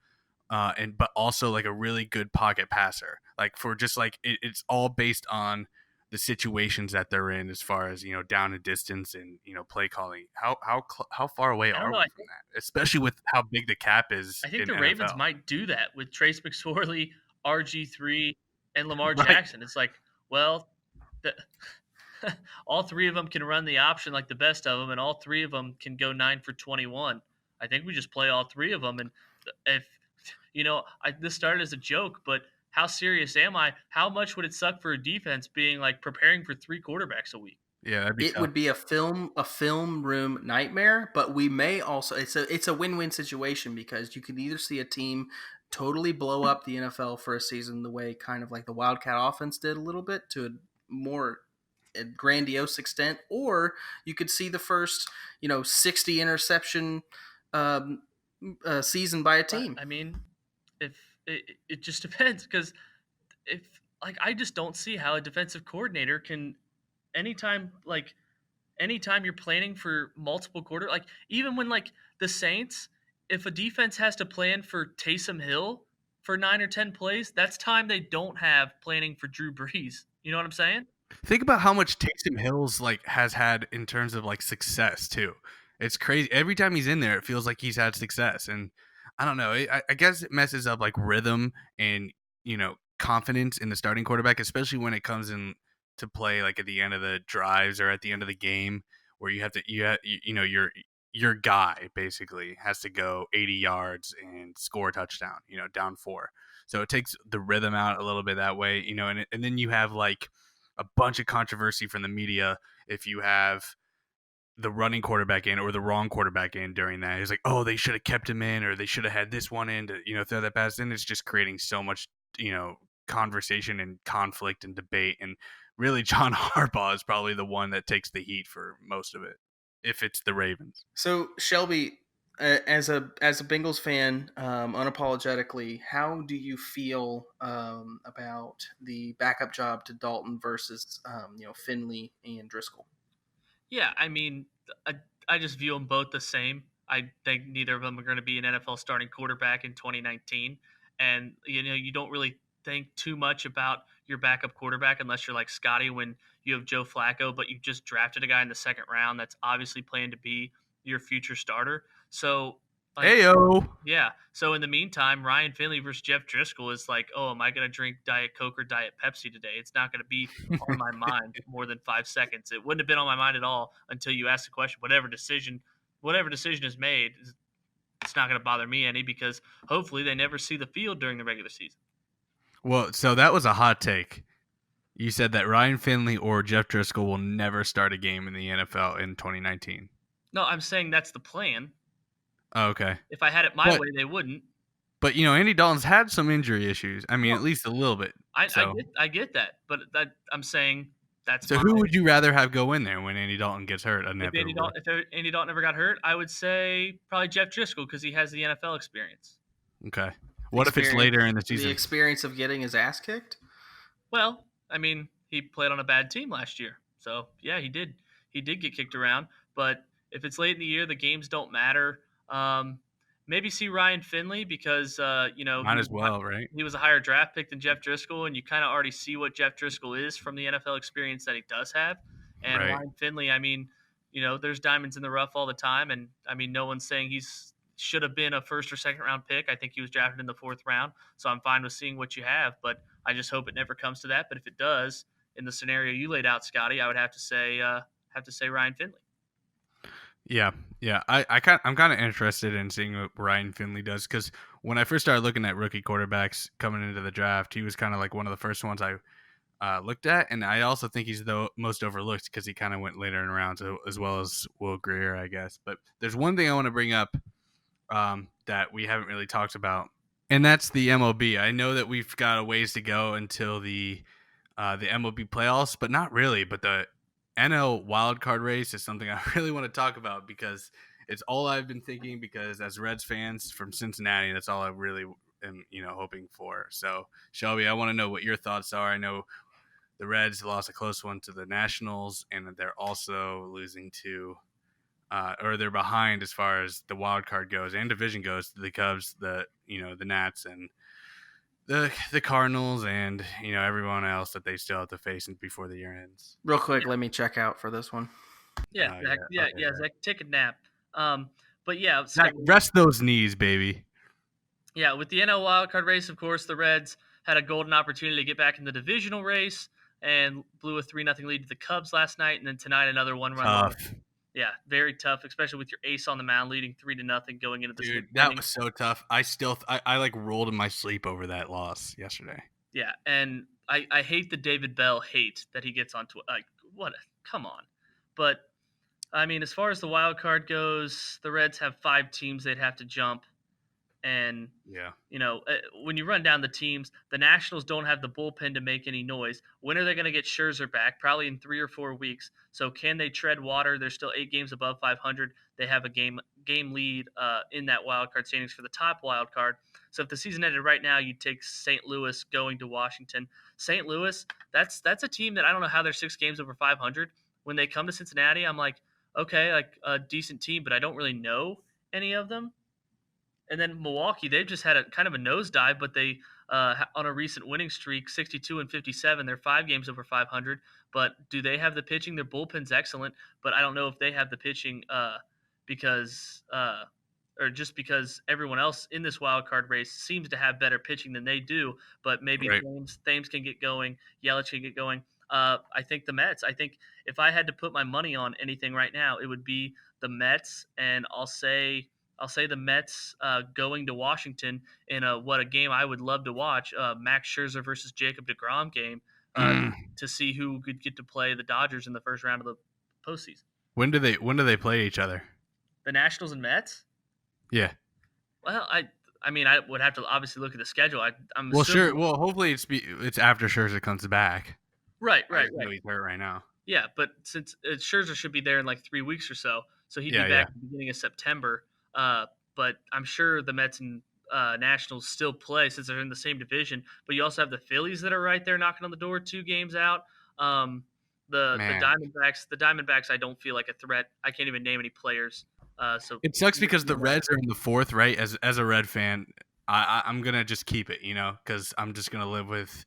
And but also like a really good pocket passer. Like for just like it's all based on the situations that they're in as far as down and distance and play calling. How far away I don't are know. we from that? Especially with how big the cap is I think in the Ravens NFL. might do that with Trace McSorley, RG3, and Lamar Right. Jackson. It's like, well, the, all three of them can run the option like the best of them, and all three of them can go 9 for 21. I think we just play all three of them, and if this started as a joke, but how serious am I? How much would it suck for a defense being like preparing for three quarterbacks a week? Yeah, that'd be It tough. would be a film room nightmare, but we may also it's a win-win situation because you could either see a team totally blow up the NFL for a season the way kind of like the Wildcat offense did a little bit to a more grandiose extent, or you could see the first 60 interception um, season by a But team. I mean, if it just depends because if like I just don't see how a defensive coordinator can anytime like anytime you're planning for multiple quarter like even when like the Saints, if a defense has to plan for Taysom Hill for 9 or 10 plays, that's time they don't have planning for Drew Brees. You know what I'm saying? Think about how much Taysom Hills like has had in terms of like success too. It's crazy. Every time he's in there, it feels like he's had success, and I don't know. I guess it messes up like rhythm and confidence in the starting quarterback, especially when it comes in to play like at the end of the drives or at the end of the game where you have to your guy basically has to go 80 yards and score a touchdown. Down four. So it takes the rhythm out a little bit that way. And then you have like a bunch of controversy from the media if you have the running quarterback in or the wrong quarterback in during that. It's like, oh, they should have kept him in or they should have had this one in to, throw that pass in. It's just creating so much, conversation and conflict and debate. And really, John Harbaugh is probably the one that takes the heat for most of it, if it's the Ravens. So Shelby, as a Bengals fan, unapologetically, how do you feel about the backup job to Dalton versus Finley and Driscoll? Yeah, I mean, I just view them both the same. I think neither of them are going to be an NFL starting quarterback in 2019. And, you don't really think too much about your backup quarterback unless you're like Scotty when you have Joe Flacco, but you just drafted a guy in the second round that's obviously planned to be your future starter. So, like, Heyo. yeah. So in the meantime, Ryan Finley versus Jeff Driscoll is like, oh, am I going to drink Diet Coke or Diet Pepsi today? It's not going to be on my mind more than 5 seconds. It wouldn't have been on my mind at all until you asked the question. Whatever decision is made, it's not going to bother me any because hopefully they never see the field during the regular season. Well, so that was a hot take. You said that Ryan Finley or Jeff Driscoll will never start a game in the NFL in 2019. No, I'm saying that's the plan. Oh, okay. If I had it my But way, they wouldn't. but Andy Dalton's had some injury issues. I mean, No, at least a little bit. So I get that, but I'm saying that's so my who would you rather have go in there when Andy Dalton gets hurt inevitably? if Andy Dalton never got hurt, I would say probably Jeff Driscoll because he has the NFL experience. Okay. The What if it's experience, later in the the season? experience of getting his ass kicked. Well, I mean, he played on a bad team last year, so yeah, he did. He did get kicked around, but if it's late in the year, the games don't matter. Maybe see Ryan Finley because Might as well, right? he was a higher draft pick than Jeff Driscoll, and you kind of already see what Jeff Driscoll is from the NFL experience that he does have. And Right. Ryan Finley, I mean, there's diamonds in the rough all the time, and I mean, no one's saying he's should have been a first or second round pick. I think he was drafted in the fourth round, so I'm fine with seeing what you have, but I just hope it never comes to that. But if it does, in the scenario you laid out, Scotty, I would have to say Ryan Finley. Yeah, yeah. I'm kind of interested in seeing what Ryan Finley does because when I first started looking at rookie quarterbacks coming into the draft, he was kind of like one of the first ones I looked at, and I also think he's the most overlooked because he kind of went later in rounds as well as Will Greer, I guess. But there's one thing I want to bring up that we haven't really talked about, and that's the MLB. I know that we've got a ways to go until the MLB playoffs, but not really. But the NL wildcard race is something I really want to talk about because it's all I've been thinking. Because as Reds fans from Cincinnati, that's all I really am, hoping for. So Shelby, I want to know what your thoughts are. I know the Reds lost a close one to the Nationals, and they're also losing to, or they're behind as far as the wild card goes and division goes to the Cubs, the Nats, and the Cardinals, and everyone else that they still have to face before the year ends. Real quick, let me check out for this one. Yeah, Zach, Yeah, okay, yeah. Zach, take a nap. But yeah, Zach, rest those knees, baby. yeah, with the NL wildcard race, of course, the Reds had a golden opportunity to get back in the divisional race and blew a 3-0 lead to the Cubs last night, and then tonight another one-run loss. Tough. Yeah, very tough, especially with your ace on the mound leading 3-0 going into the Dude, sixth that inning. was so tough. I like rolled in my sleep over that loss yesterday. Yeah, and I hate the David Bell hate that he gets on Twitter. Like, come on. But, I mean, as far as the wild card goes, the Reds have 5 teams they'd have to jump. And, Yeah. when you run down the teams, the Nationals don't have the bullpen to make any noise. When are they going to get Scherzer back? Probably in 3 or 4 weeks. So can they tread water? They're still 8 games above 500. They have a game lead in that wild card standings for the top wild card. So if the season ended right now, you'd take St. Louis going to Washington. St. Louis, that's a team that I don't know how they're 6 games over 500. When they come to Cincinnati, I'm like, okay, like a decent team, but I don't really know any of them. And then Milwaukee, they've just had a kind of a nosedive, but they on a recent winning streak, 62 and 57. They're 5 games over 500. But do they have the pitching? Their bullpen's excellent, but I don't know if they have the pitching because or just because everyone else in this wild card race seems to have better pitching than they do. But maybe Right. Thames can get going, Yelich can get going. I think the Mets. I think if I had to put my money on anything right now, it would be the Mets, and I'll say the Mets going to Washington in a game I would love to watch, Max Scherzer versus Jacob deGrom game, to see who could get to play the Dodgers in the first round of the postseason. When do they play each other? The Nationals and Mets. Yeah. Well, I mean, I would have to obviously look at the schedule. I'm Well, assuming. sure. Well, hopefully it's after Scherzer comes back. Right, I right, just right. know he's hurt right now. Yeah, but since Scherzer should be there in like 3 weeks or so, so he'd be Yeah, back yeah, at the beginning of September. But I'm sure the Mets and Nationals still play since they're in the same division. But you also have the Phillies that are right there knocking on the door, 2 games out. Um, the man. Diamondbacks, I don't feel like a threat. I can't even name any players. So It sucks you're, because the you're right. Reds are in the fourth, right? As a Red fan, I'm gonna just keep it, because I'm just gonna live with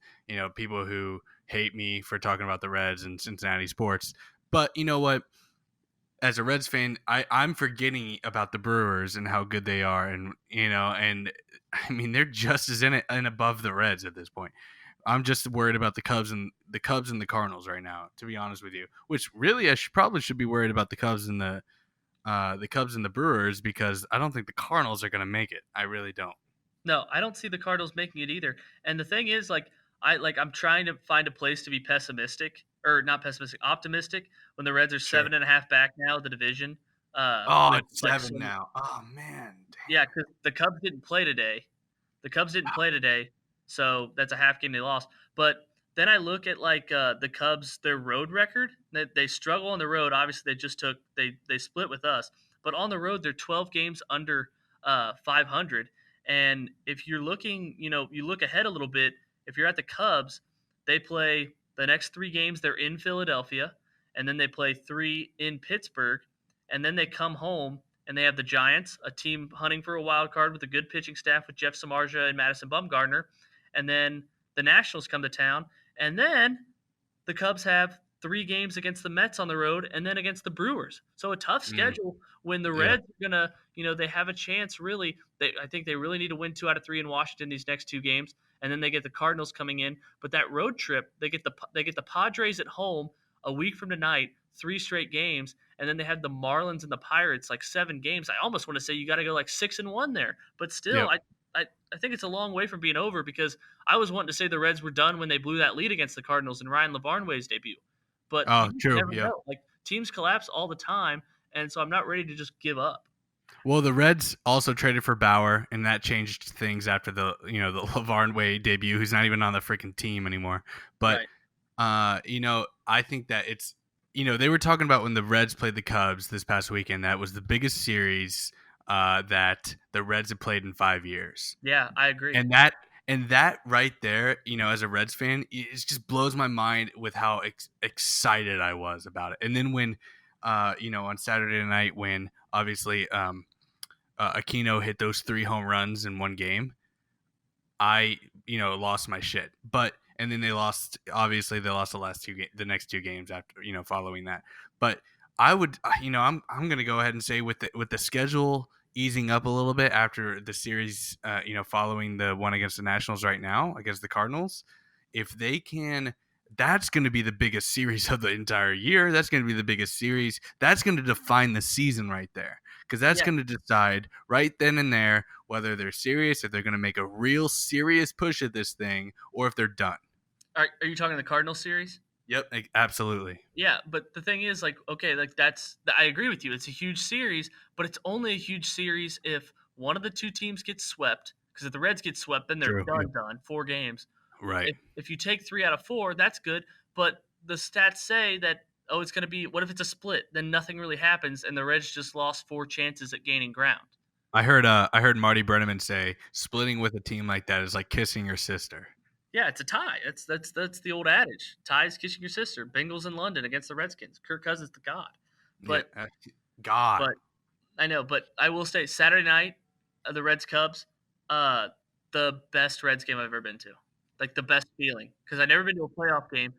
people who hate me for talking about the Reds and Cincinnati sports. But you know what? As a Reds fan, I'm forgetting about the Brewers and how good they are, and I mean they're just as in it and above the Reds at this point. I'm just worried about the Cardinals right now, to be honest with you. Which really, probably should be worried about the Cubs and the Brewers because I don't think the Cardinals are going to make it. I really don't. No, I don't see the Cardinals making it either. And the thing is, I'm trying to find a place to be pessimistic or not pessimistic, optimistic when the Reds are Sure. 7.5 back now of the division. Oh, With it's like 7 some, now. Oh man, yeah, damn. because the Cubs didn't play today. The Cubs didn't play today, so that's a half game they lost. But then I look at the Cubs, their road record. They struggle on the road. Obviously, they split with us, but on the road they're 12 games under 500. And if you're looking, you look ahead a little bit. If you're at the Cubs, they play the next 3 games. They're in Philadelphia, and then they play 3 in Pittsburgh, and then they come home and they have the Giants, a team hunting for a wild card with a good pitching staff with Jeff Samardzija and Madison Bumgarner, and then the Nationals come to town, and then the Cubs have 3 games against the Mets on the road and then against the Brewers. So a tough Mm, schedule when the yeah. Reds are gonna, they have a chance really. I think they really need to win 2 out of 3 in Washington these next 2 games, and then they get the Cardinals coming in. But that road trip, they get the Padres at home a week from tonight, 3 straight games, and then they have the Marlins and the Pirates like 7 games. I almost want to say you got to go like 6-1 there, but still, Yep. I think it's a long way from being over because I was wanting to say the Reds were done when they blew that lead against the Cardinals in Ryan LaVarnway's debut. But you Oh, just true. never Yeah. know. Like teams collapse all the time, and so I'm not ready to just give up. Well, the Reds also traded for Bauer, and that changed things after the LeVar Way debut, who's not even on the freaking team anymore. But Right. I think that they were talking about when the Reds played the Cubs this past weekend. That was the biggest series that the Reds had played in 5 years. Yeah, I agree. And that right there, as a Reds fan, it just blows my mind with how excited I was about it. And then when, on Saturday night, when obviously Aquino hit those 3 home runs in one game, I lost my shit. But and then they lost. Obviously, they lost the next 2 games after following that. But I would, I'm gonna go ahead and say with the schedule easing up a little bit after the series, following the one against the Nationals right now against the Cardinals, if they can. That's going to be the biggest series of the entire year. That's going to be the biggest series. That's going to define the season right there because that's Yeah. going to decide right then and there whether they're serious, if they're going to make a real serious push at this thing, or if they're done. Are you talking the Cardinal series? Yep, absolutely. Yeah, but the thing is, okay, I agree with you. It's a huge series, but it's only a huge series if one of the 2 teams gets swept. Because if the Reds get swept, then they're True. Yep. done. 4 games. Right. If you take 3 out of 4, that's good. But the stats say that it's going to be. What if it's a split? Then nothing really happens, and the Reds just lost 4 chances at gaining ground. I heard Marty Brenneman say splitting with a team like that is like kissing your sister. Yeah, it's a tie. That's the old adage. Ties kissing your sister. Bengals in London against the Redskins. Kirk Cousins the god. Yeah. But God. but I know, but I will say Saturday night, the Reds Cubs, uh, the best Reds game I've ever been to. Like the best feeling because I've never been to a playoff game.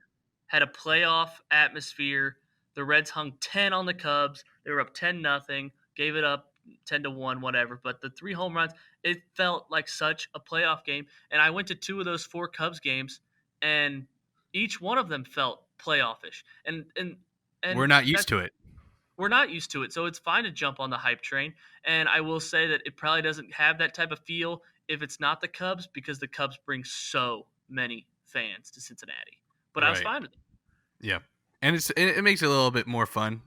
Had a playoff atmosphere. The Reds hung 10 on the Cubs. They were up 10-0. Gave it up 10-1, whatever. But the 3 home runs, it felt like such a playoff game. And I went to 2 of those 4 Cubs games, and each one of them felt playoff-ish. And We're not that's used to it. we're not used to it, so it's fine to jump on the hype train. And I will say that it probably doesn't have that type of feel if it's not the Cubs because the Cubs bring so many fans to Cincinnati. But I was Right. fine with it. Yeah. And it makes it a little bit more fun.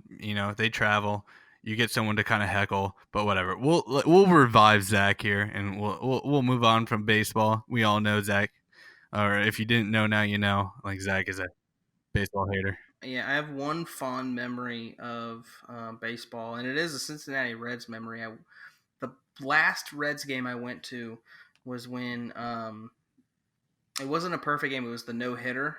They travel. you get someone to kind of heckle, but whatever. We'll revive Zach here, and we'll move on from baseball. We all know Zach, or if you didn't know, now you know. Like Zach is a baseball hater. Yeah, I have one fond memory of baseball, and it is a Cincinnati Reds memory. The last Reds game I went to was when it wasn't a perfect game. It was the no hitter.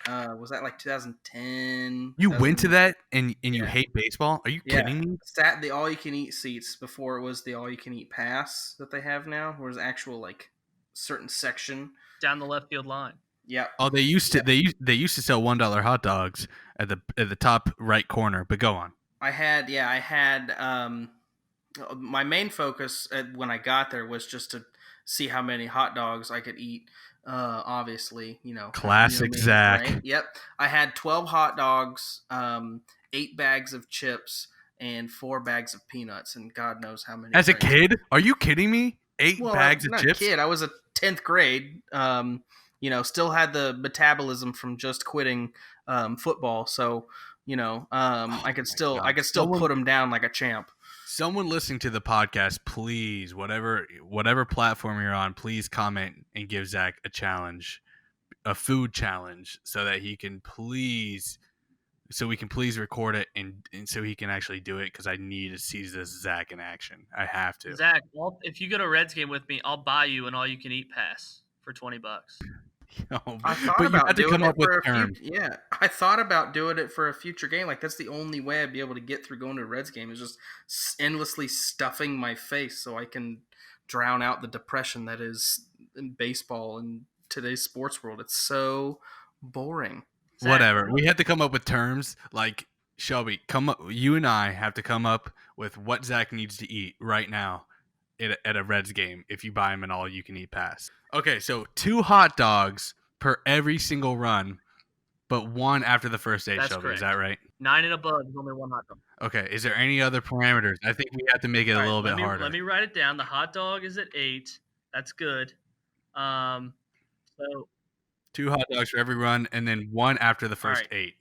Was that like 2010? You went to that, and you Yeah. hate baseball? Are you Yeah, kidding me? sat the all you can eat seats before it was the all you can eat pass that they have now, where there's actual like certain section. Down the left field line. Yep. Oh, they used to Yep. they used to sell $1 hot dogs at the top right corner. But go on. I had my main focus when I got there was just to see how many hot dogs I could eat. Obviously, Classic me, Zach. right? Yep. I had 12 hot dogs, 8 bags of chips, and 4 bags of peanuts, and God knows how many. As a crates. kid, are you kidding me? 8 Well, bags I'm of not chips? a kid. I was a 10th grade. Still had the metabolism from just quitting football, so I could still God. put them down like a champ. Someone listening to the podcast, please, whatever platform you're on, please comment and give Zach a challenge, a food challenge, so that he can please, so we can please record it and so he can actually do it, because I need to see this Zach in action. I have to. Zach, if you go to a Reds game with me, I'll buy you an all-you-can-eat pass for $20. I thought but you about had to doing come it up with for a terms. few. Yeah, I thought about doing it for a future game. Like that's the only way I'd be able to get through going to a Reds game is just endlessly stuffing my face so I can drown out the depression that is in baseball and today's sports world. It's so boring. Zach, Whatever. We had to come up with terms like Shelby. You and I have to come up with what Zach needs to eat right now at a Reds game if you buy him an all-you-can-eat pass. Okay, so 2 hot dogs per every single run, but 1 after the first 8, That's Shelby. correct. Is that right? 9 and above is only 1 hot dog. Okay, is there any other parameters? I think we have to make it a little bit harder. Let me write it down. The hot dog is at 8. That's good. So 2 hot dogs for every run, and then 1 after the first 8.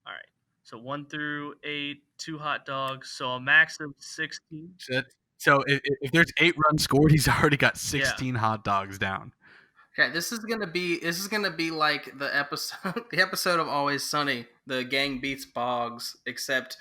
All right. So 1 through 8, 2 hot dogs. So a max of 16. So if there's 8 runs scored, he's already got 16 hot dogs down. Okay, this is gonna be like the episode of Always Sunny, the gang beats Boggs, except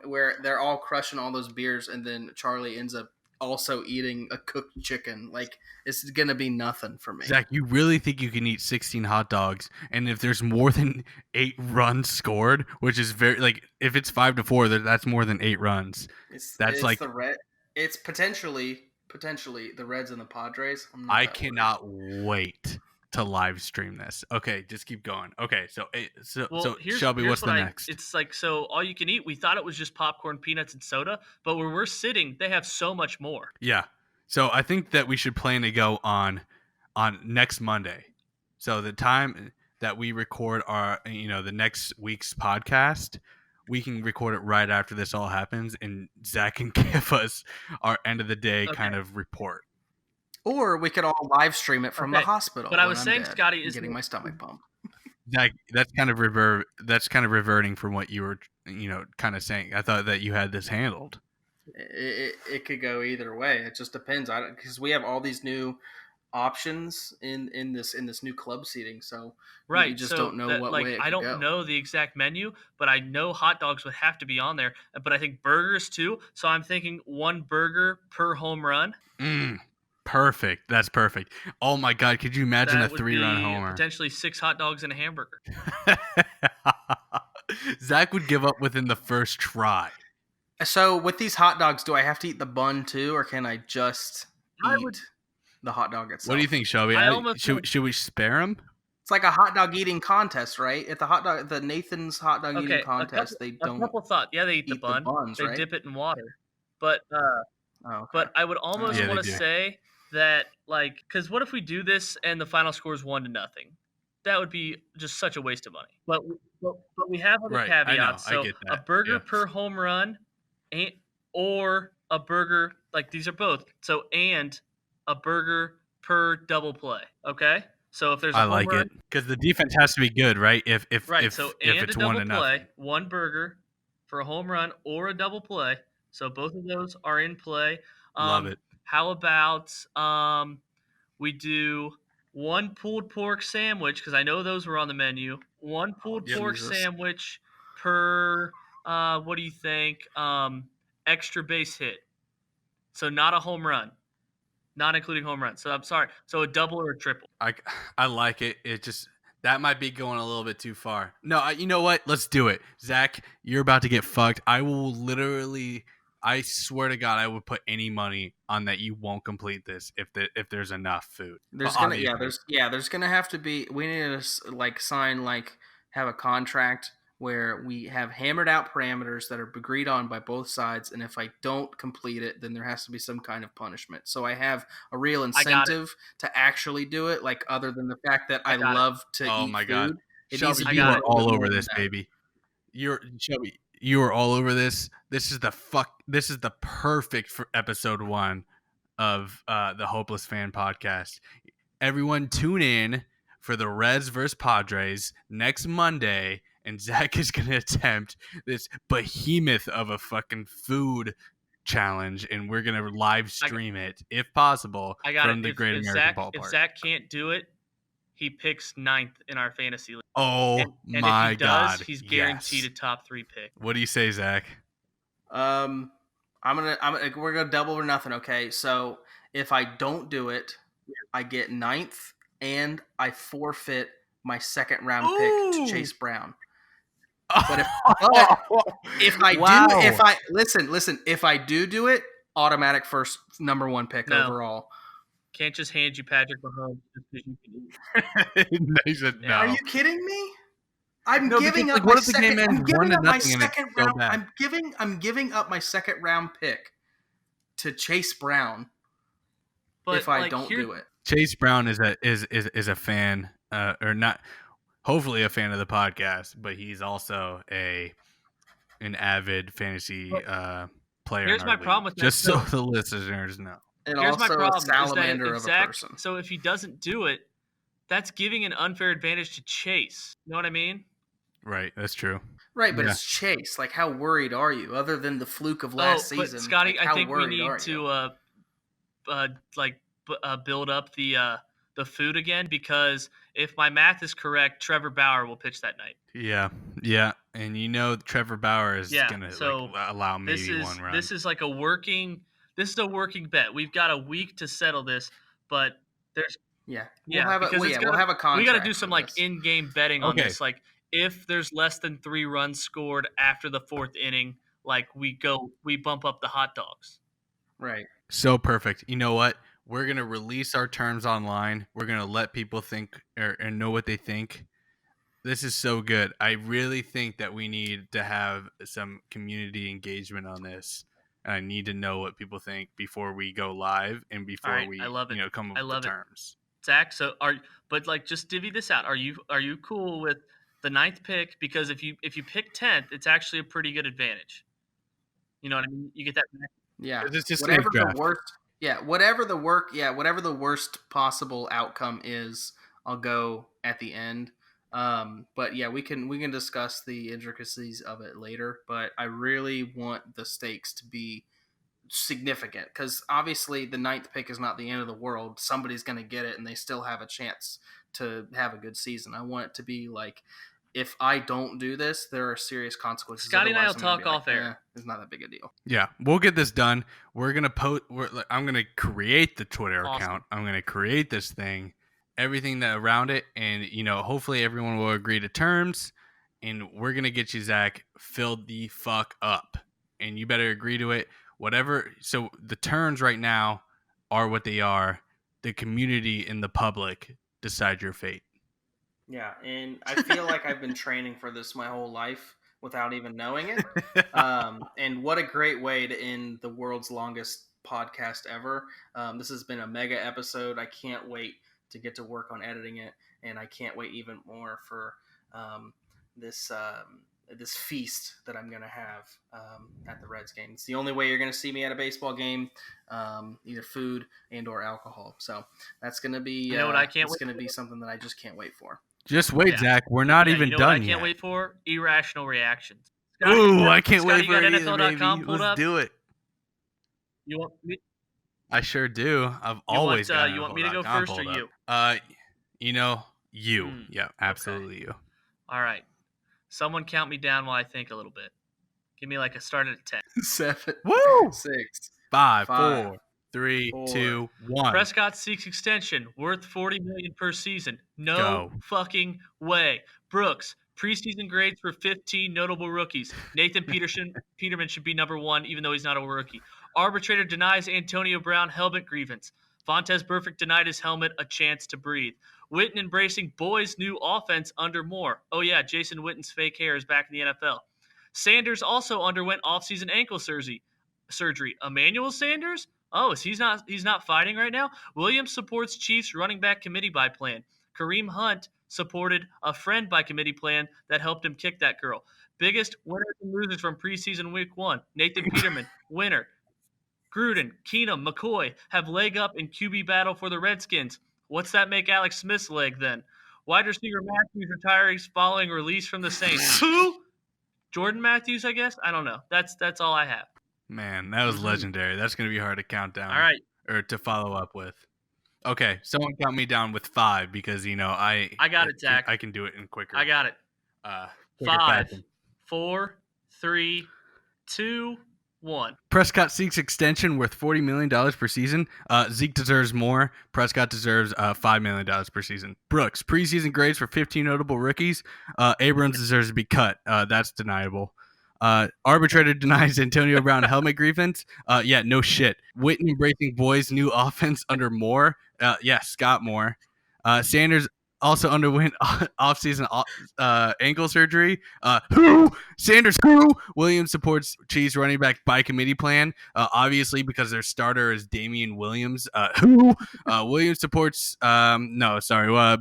where they're all crushing all those beers, and then Charlie ends up also eating a cooked chicken. Like it's gonna be nothing for me. Zach, you really think you can eat 16 hot dogs, and if there's more than 8 runs scored, which is very if it's 5-4, that's more than 8 runs. It's like the red. It's potentially the Reds and the Padres. I cannot wait to live stream this. Okay, just keep going. Okay, so Shelby, what's the next? It's like, so all you can eat. We thought it was just popcorn, peanuts, and soda, but where we're sitting, they have so much more. Yeah, so I think that we should plan to go on next Monday. So the time that we record our the next week's podcast, we can record it right after this all happens, and Zach can give us our end of the day kind of report. Or we could all live stream it from the hospital. But I was saying, Scotty, is getting my stomach pumped. Zach, that's kind of reverting from what you were kind of saying. I thought that you had this handled. It could go either way. It just depends. Because we have all these new options in this new club seating, so you just don't know what way it could I don't go. know the exact menu, but I know hot dogs would have to be on there, but I think burgers too, so I'm thinking 1 burger per home run. Perfect. That's perfect. Oh my God, could you imagine a 3-run homer? Potentially 6 hot dogs and a hamburger. Zach would give up within the first try. So with these hot dogs, do I have to eat the bun too, or can I just eat the hot dog itself? What do you think, Shelby? Should we spare him? It's like a hot dog eating contest, right? At the Nathan's hot dog eating contest, they don't. A couple thought, yeah, they eat the bun. Buns, they dip it in water, but but I would almost want to say that, because what if we do this and the final score is 1-0? That would be just such a waste of money. But we have other caveats. So a burger per home run, or a burger, these are both. So and a burger per double play. Okay. So if there's a I like it because the defense has to be good, right? If so if it's 1-0, 1 burger for a home run or a double play. So both of those are in play. Love it. How about we do one pulled pork sandwich, because I know those were on the menu. One pulled pork Jesus. sandwich per what do you think? Extra base hit. So not a home run. Not including home runs. So I'm sorry. So a double or a triple. I like it. It just that might be going a little bit too far. No, you know what? Let's do it. Zach, you're about to get fucked. I will literally. I swear to God, I would put any money on that you won't complete this if there's enough food. There's But gonna obviously, there's gonna have to be, we need to like sign, like have a contract where we have hammered out parameters that are agreed on by both sides, and if I don't complete it, then there has to be some kind of punishment. So I have a real I got it. incentive to actually do it, like other than the fact that I got it. love to oh eat my God, food. It needs Shelby, to I be you a got are it. little all bit over more than this, that. baby. You're Shelby. You are all over this. This is the perfect for episode 1 of the Hopeless Fan podcast. Everyone tune in for the Reds versus Padres next Monday, and Zach is going to attempt this behemoth of a fucking food challenge, and we're going to live stream it, if possible, I got from it. the Great If American Zach if Ballpark. Zach can't do it, he picks 9th in our fantasy league. Oh And if my he does, God. he's guaranteed Yes. a top 3 pick. What do you say, Zach? We're gonna double or nothing. Okay, so if I don't do it, I get 9th, and I forfeit my second round pick to Ooh. Chase Brown. But if I Wow. do, if I listen, if I do it, automatic first number 1 pick No. overall. Can't just hand you Patrick Mahomes just because you can eat. He said no. Are you kidding me? I'm No, giving because, up like, what my if the game second. ends I'm giving 1-0 up my and it's second so round. bad? I'm giving up my second round pick to Chase Brown But if I like, don't do it. Chase Brown is a fan, or not. Hopefully, a fan of the podcast, but he's also an avid fantasy player. Here's in my our problem league, with that. just so the listeners know. And Here's my also problem a is that salamander if of a Zach, person. so if he doesn't do it, that's giving an unfair advantage to Chase. You know what I mean? Right, that's true. Right, but Yeah. it's Chase. Like, how worried are you? Other than the fluke of last But season, Scotty, like, I how think we worried are need you? to build up the food again, because if my math is correct, Trevor Bauer will pitch that night. Yeah, and Trevor Bauer is Yeah, gonna so allow maybe This is one run. this is like a working. This is a working bet. We've got a week to settle this, but there's Yeah, because we'll have a contract. we got to do for some like this. in-game betting on Okay. this. Like if there's less than 3 runs scored after the 4th inning, like we bump up the hot dogs. Right. So perfect. You know what? We're gonna release our terms online. We're gonna let people think or know what they think. This is so good. I really think that we need to have some community engagement on this. And I need to know what people think before we go live and before right, we I love it. come up I with love the it. terms. Zach, but like just divvy this out. Are you cool with the 9th pick? Because if you pick 10th, it's actually a pretty good advantage. You know what I mean? You get that back. Yeah. 'Cause it's just Whatever safe the draft. worst. Yeah. Whatever the worst possible outcome is, I'll go at the end. But yeah, we can discuss the intricacies of it later. But I really want the stakes to be significant, because obviously the 9th pick is not the end of the world. Somebody's going to get it, and they still have a chance to have a good season. I want it to be like, if I don't do this, there are serious consequences. Scotty and I will Otherwise, I'm gonna talk be like, off air. It's not that big a deal. Yeah, we'll get this done. We're gonna post. I'm gonna create the Twitter Awesome. account. I'm gonna create this thing, everything that around it, and hopefully everyone will agree to terms. And we're gonna get you, Zach, filled the fuck up, and you better agree to it. Whatever. So the terms right now are what they are. The community and the public decide your fate. Yeah, and I feel like I've been training for this my whole life without even knowing it. And what a great way to end the world's longest podcast ever. This has been a mega episode. I can't wait to get to work on editing it, and I can't wait even more for this this feast that I'm gonna have at the Reds game. It's the only way you're gonna see me at a baseball game, either food and or alcohol. So that's gonna be You know what I can't it's wait gonna for? be something that I just can't wait for. Just wait, Yeah. Zach. We're not even you know done what I yet. can't wait for? Irrational reactions. Ooh, I can't Scotty, wait you for got it either, NFL.com baby. pulled Let's up? do it. You want me? I sure do. I've always got You want me to go NFL.com first or pulled up. you? You. Hmm. Yeah, Okay. absolutely you. All right. Someone count me down while I think a little bit. Give me like a start at 10. 7, Woo! 6, 5, 5, 4, 3, 4. 2, 1. Prescott seeks extension, worth $40 million per season. No Go. fucking way. Brooks, preseason grades for 15 notable rookies. Nathan Peterman should be number 1, even though he's not a rookie. Arbitrator denies Antonio Brown helmet grievance. Vontez Burfict denied his helmet a chance to breathe. Witten embracing boys' new offense under Moore. Oh yeah, Jason Witten's fake hair is back in the NFL. Sanders also underwent offseason ankle surgery. Emmanuel Sanders? Oh, he's not fighting right now? Williams supports Chiefs running back committee by plan. Kareem Hunt supported a friend by committee plan that helped him kick that girl. Biggest winners and losers from preseason week 1. Nathan Peterman, winner. Gruden, Keenum, McCoy have leg up in QB battle for the Redskins. What's that make Alex Smith's leg then? Wide receiver Matthews retires following release from the Saints. Who? Jordan Matthews, I guess. I don't know. That's all I have. Man, that was Mhm. legendary. That's going to be hard to count down. All right, Or to follow up with. Okay, someone count me down with 5 because, I got it, Zach. I can do it in quicker. I got it. Quicker 5, fashion. 4, 3, 2, 1. Prescott seeks extension worth $40 million per season. Zeke deserves more. Prescott deserves $5 million per season. Brooks, preseason grades for 15 notable rookies. Abrams deserves to be cut. That's deniable. Arbitrator denies Antonio Brown helmet grievance. Yeah, no shit. Witten embracing boys' new offense under Moore. Yeah, Scott Moore. Sanders also underwent offseason ankle surgery. Who? Sanders who? Williams supports Chiefs running back by committee plan. Obviously, because their starter is Damian Williams. Who? Williams supports,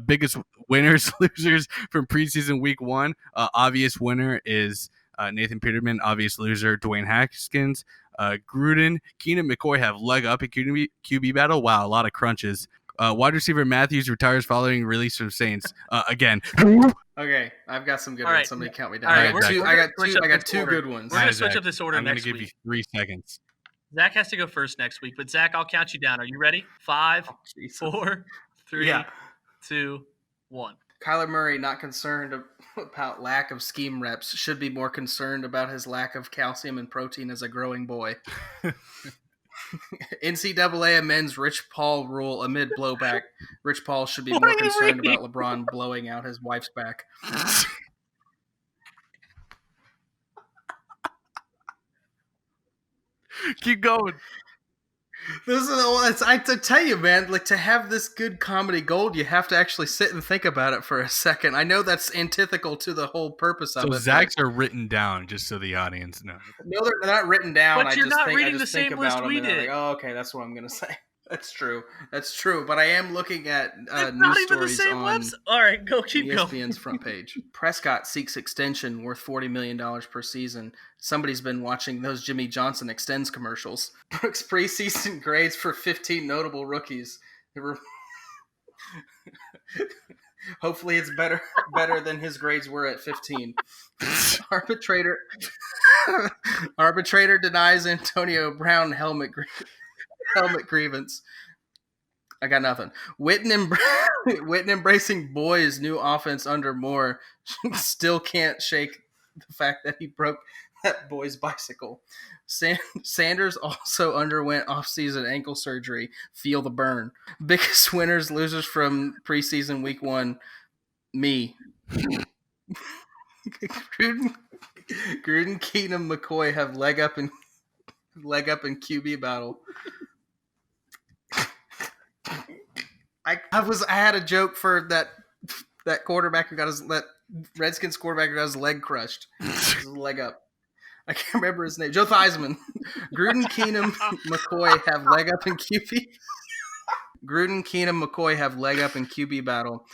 biggest winners, losers from preseason week 1. Obvious winner is Nathan Peterman. Obvious loser, Dwayne Haskins. Gruden, Keenan, McCoy have leg up in QB battle. Wow, a lot of crunches. Wide receiver Matthews retires following release from Saints. Again. Okay, I've got some good All ones. right. Somebody count me down. All I right, got two. we're I gonna got switch two. up I got this two order. good ones. We're gonna Alright, switch Zach, up this order I'm going to next give you week. 3 seconds. Zach has to go first next week, but Zach, I'll count you down. Are you ready? 5, Oh, Jesus. 4, 3, Yeah. 2, 1. Kyler Murray not concerned about lack of scheme reps. Should be more concerned about his lack of calcium and protein as a growing boy. NCAA amends Rich Paul rule amid blowback. Rich Paul should be What more are you concerned reading? about LeBron blowing out his wife's back. Keep going. This is I tell you, man. Like, to have this good comedy gold, you have to actually sit and think about it for a second. I know that's antithetical to the whole purpose of So it. Zach's are written down just so the audience knows. No, they're not written down. But I you're just not think, reading I just the think same about list them we and I'm did. like, oh, okay, that's what I'm gonna say. That's true. That's true. But I am looking at It's news not even the stories same on website. All right, go keep going. ESPN's front page. Prescott seeks extension worth $40 million per season. Somebody's been watching those Jimmy Johnson extends commercials. Brooks preseason grades for 15 notable rookies. Hopefully it's better than his grades were at 15. Arbitrator denies Antonio Brown helmet grievance. I got nothing. Witten embracing boys' new offense under Moore. Still can't shake the fact that he broke that boy's bicycle. Sanders also underwent offseason ankle surgery. Feel the burn. Biggest winners, losers from preseason week 1. Me. Gruden, Keenum, McCoy have leg up in QB battle. I had a joke for that quarterback who got that Redskins quarterback who got his leg crushed. His leg up. I can't remember his name. Joe Theismann. Gruden, Keenum, McCoy have leg up in QB. Gruden, Keenum, McCoy have leg up in QB battle.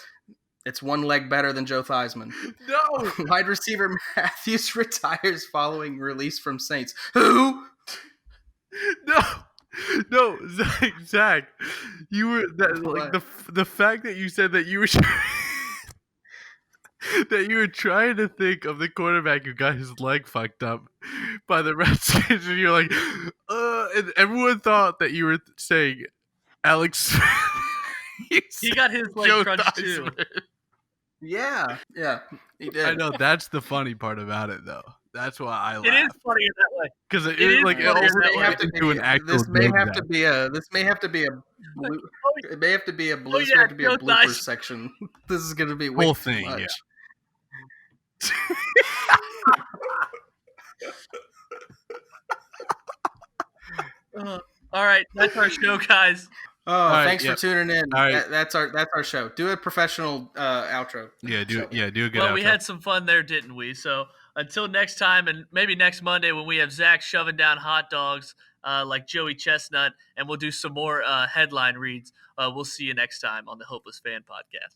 It's one leg better than Joe Theismann. No. Wide receiver Matthews retires following release from Saints. Who? No, Zach, you were that like the fact that you said that you were that you were trying to think of the quarterback who got his leg fucked up by the Redskins, and you're like, and everyone thought that you were saying Alex. He got his leg Joe crunched too. Theismann. Yeah, he did. I know that's the funny part about it, though. That's why I laugh. It is funny in that way. Because It is like it funny in This that may way. have to into an be. actual This may joke have now. to be a. This may have to be a. Blue, Oh, it may have to be a. oh, This yeah, may have to be a Joe blooper Theismann. section. This is gonna be way Whole too thing, much. All right, that's our show, guys. Oh, right, thanks yep. for tuning in. All right. That's our show. Do a professional outro. Yeah, do Shelby. a good Well, we outro. had some fun there, didn't we? So until next time, and maybe next Monday when we have Zach shoving down hot dogs like Joey Chestnut, and we'll do some more headline reads. We'll see you next time on the Hopeless Fan Podcast.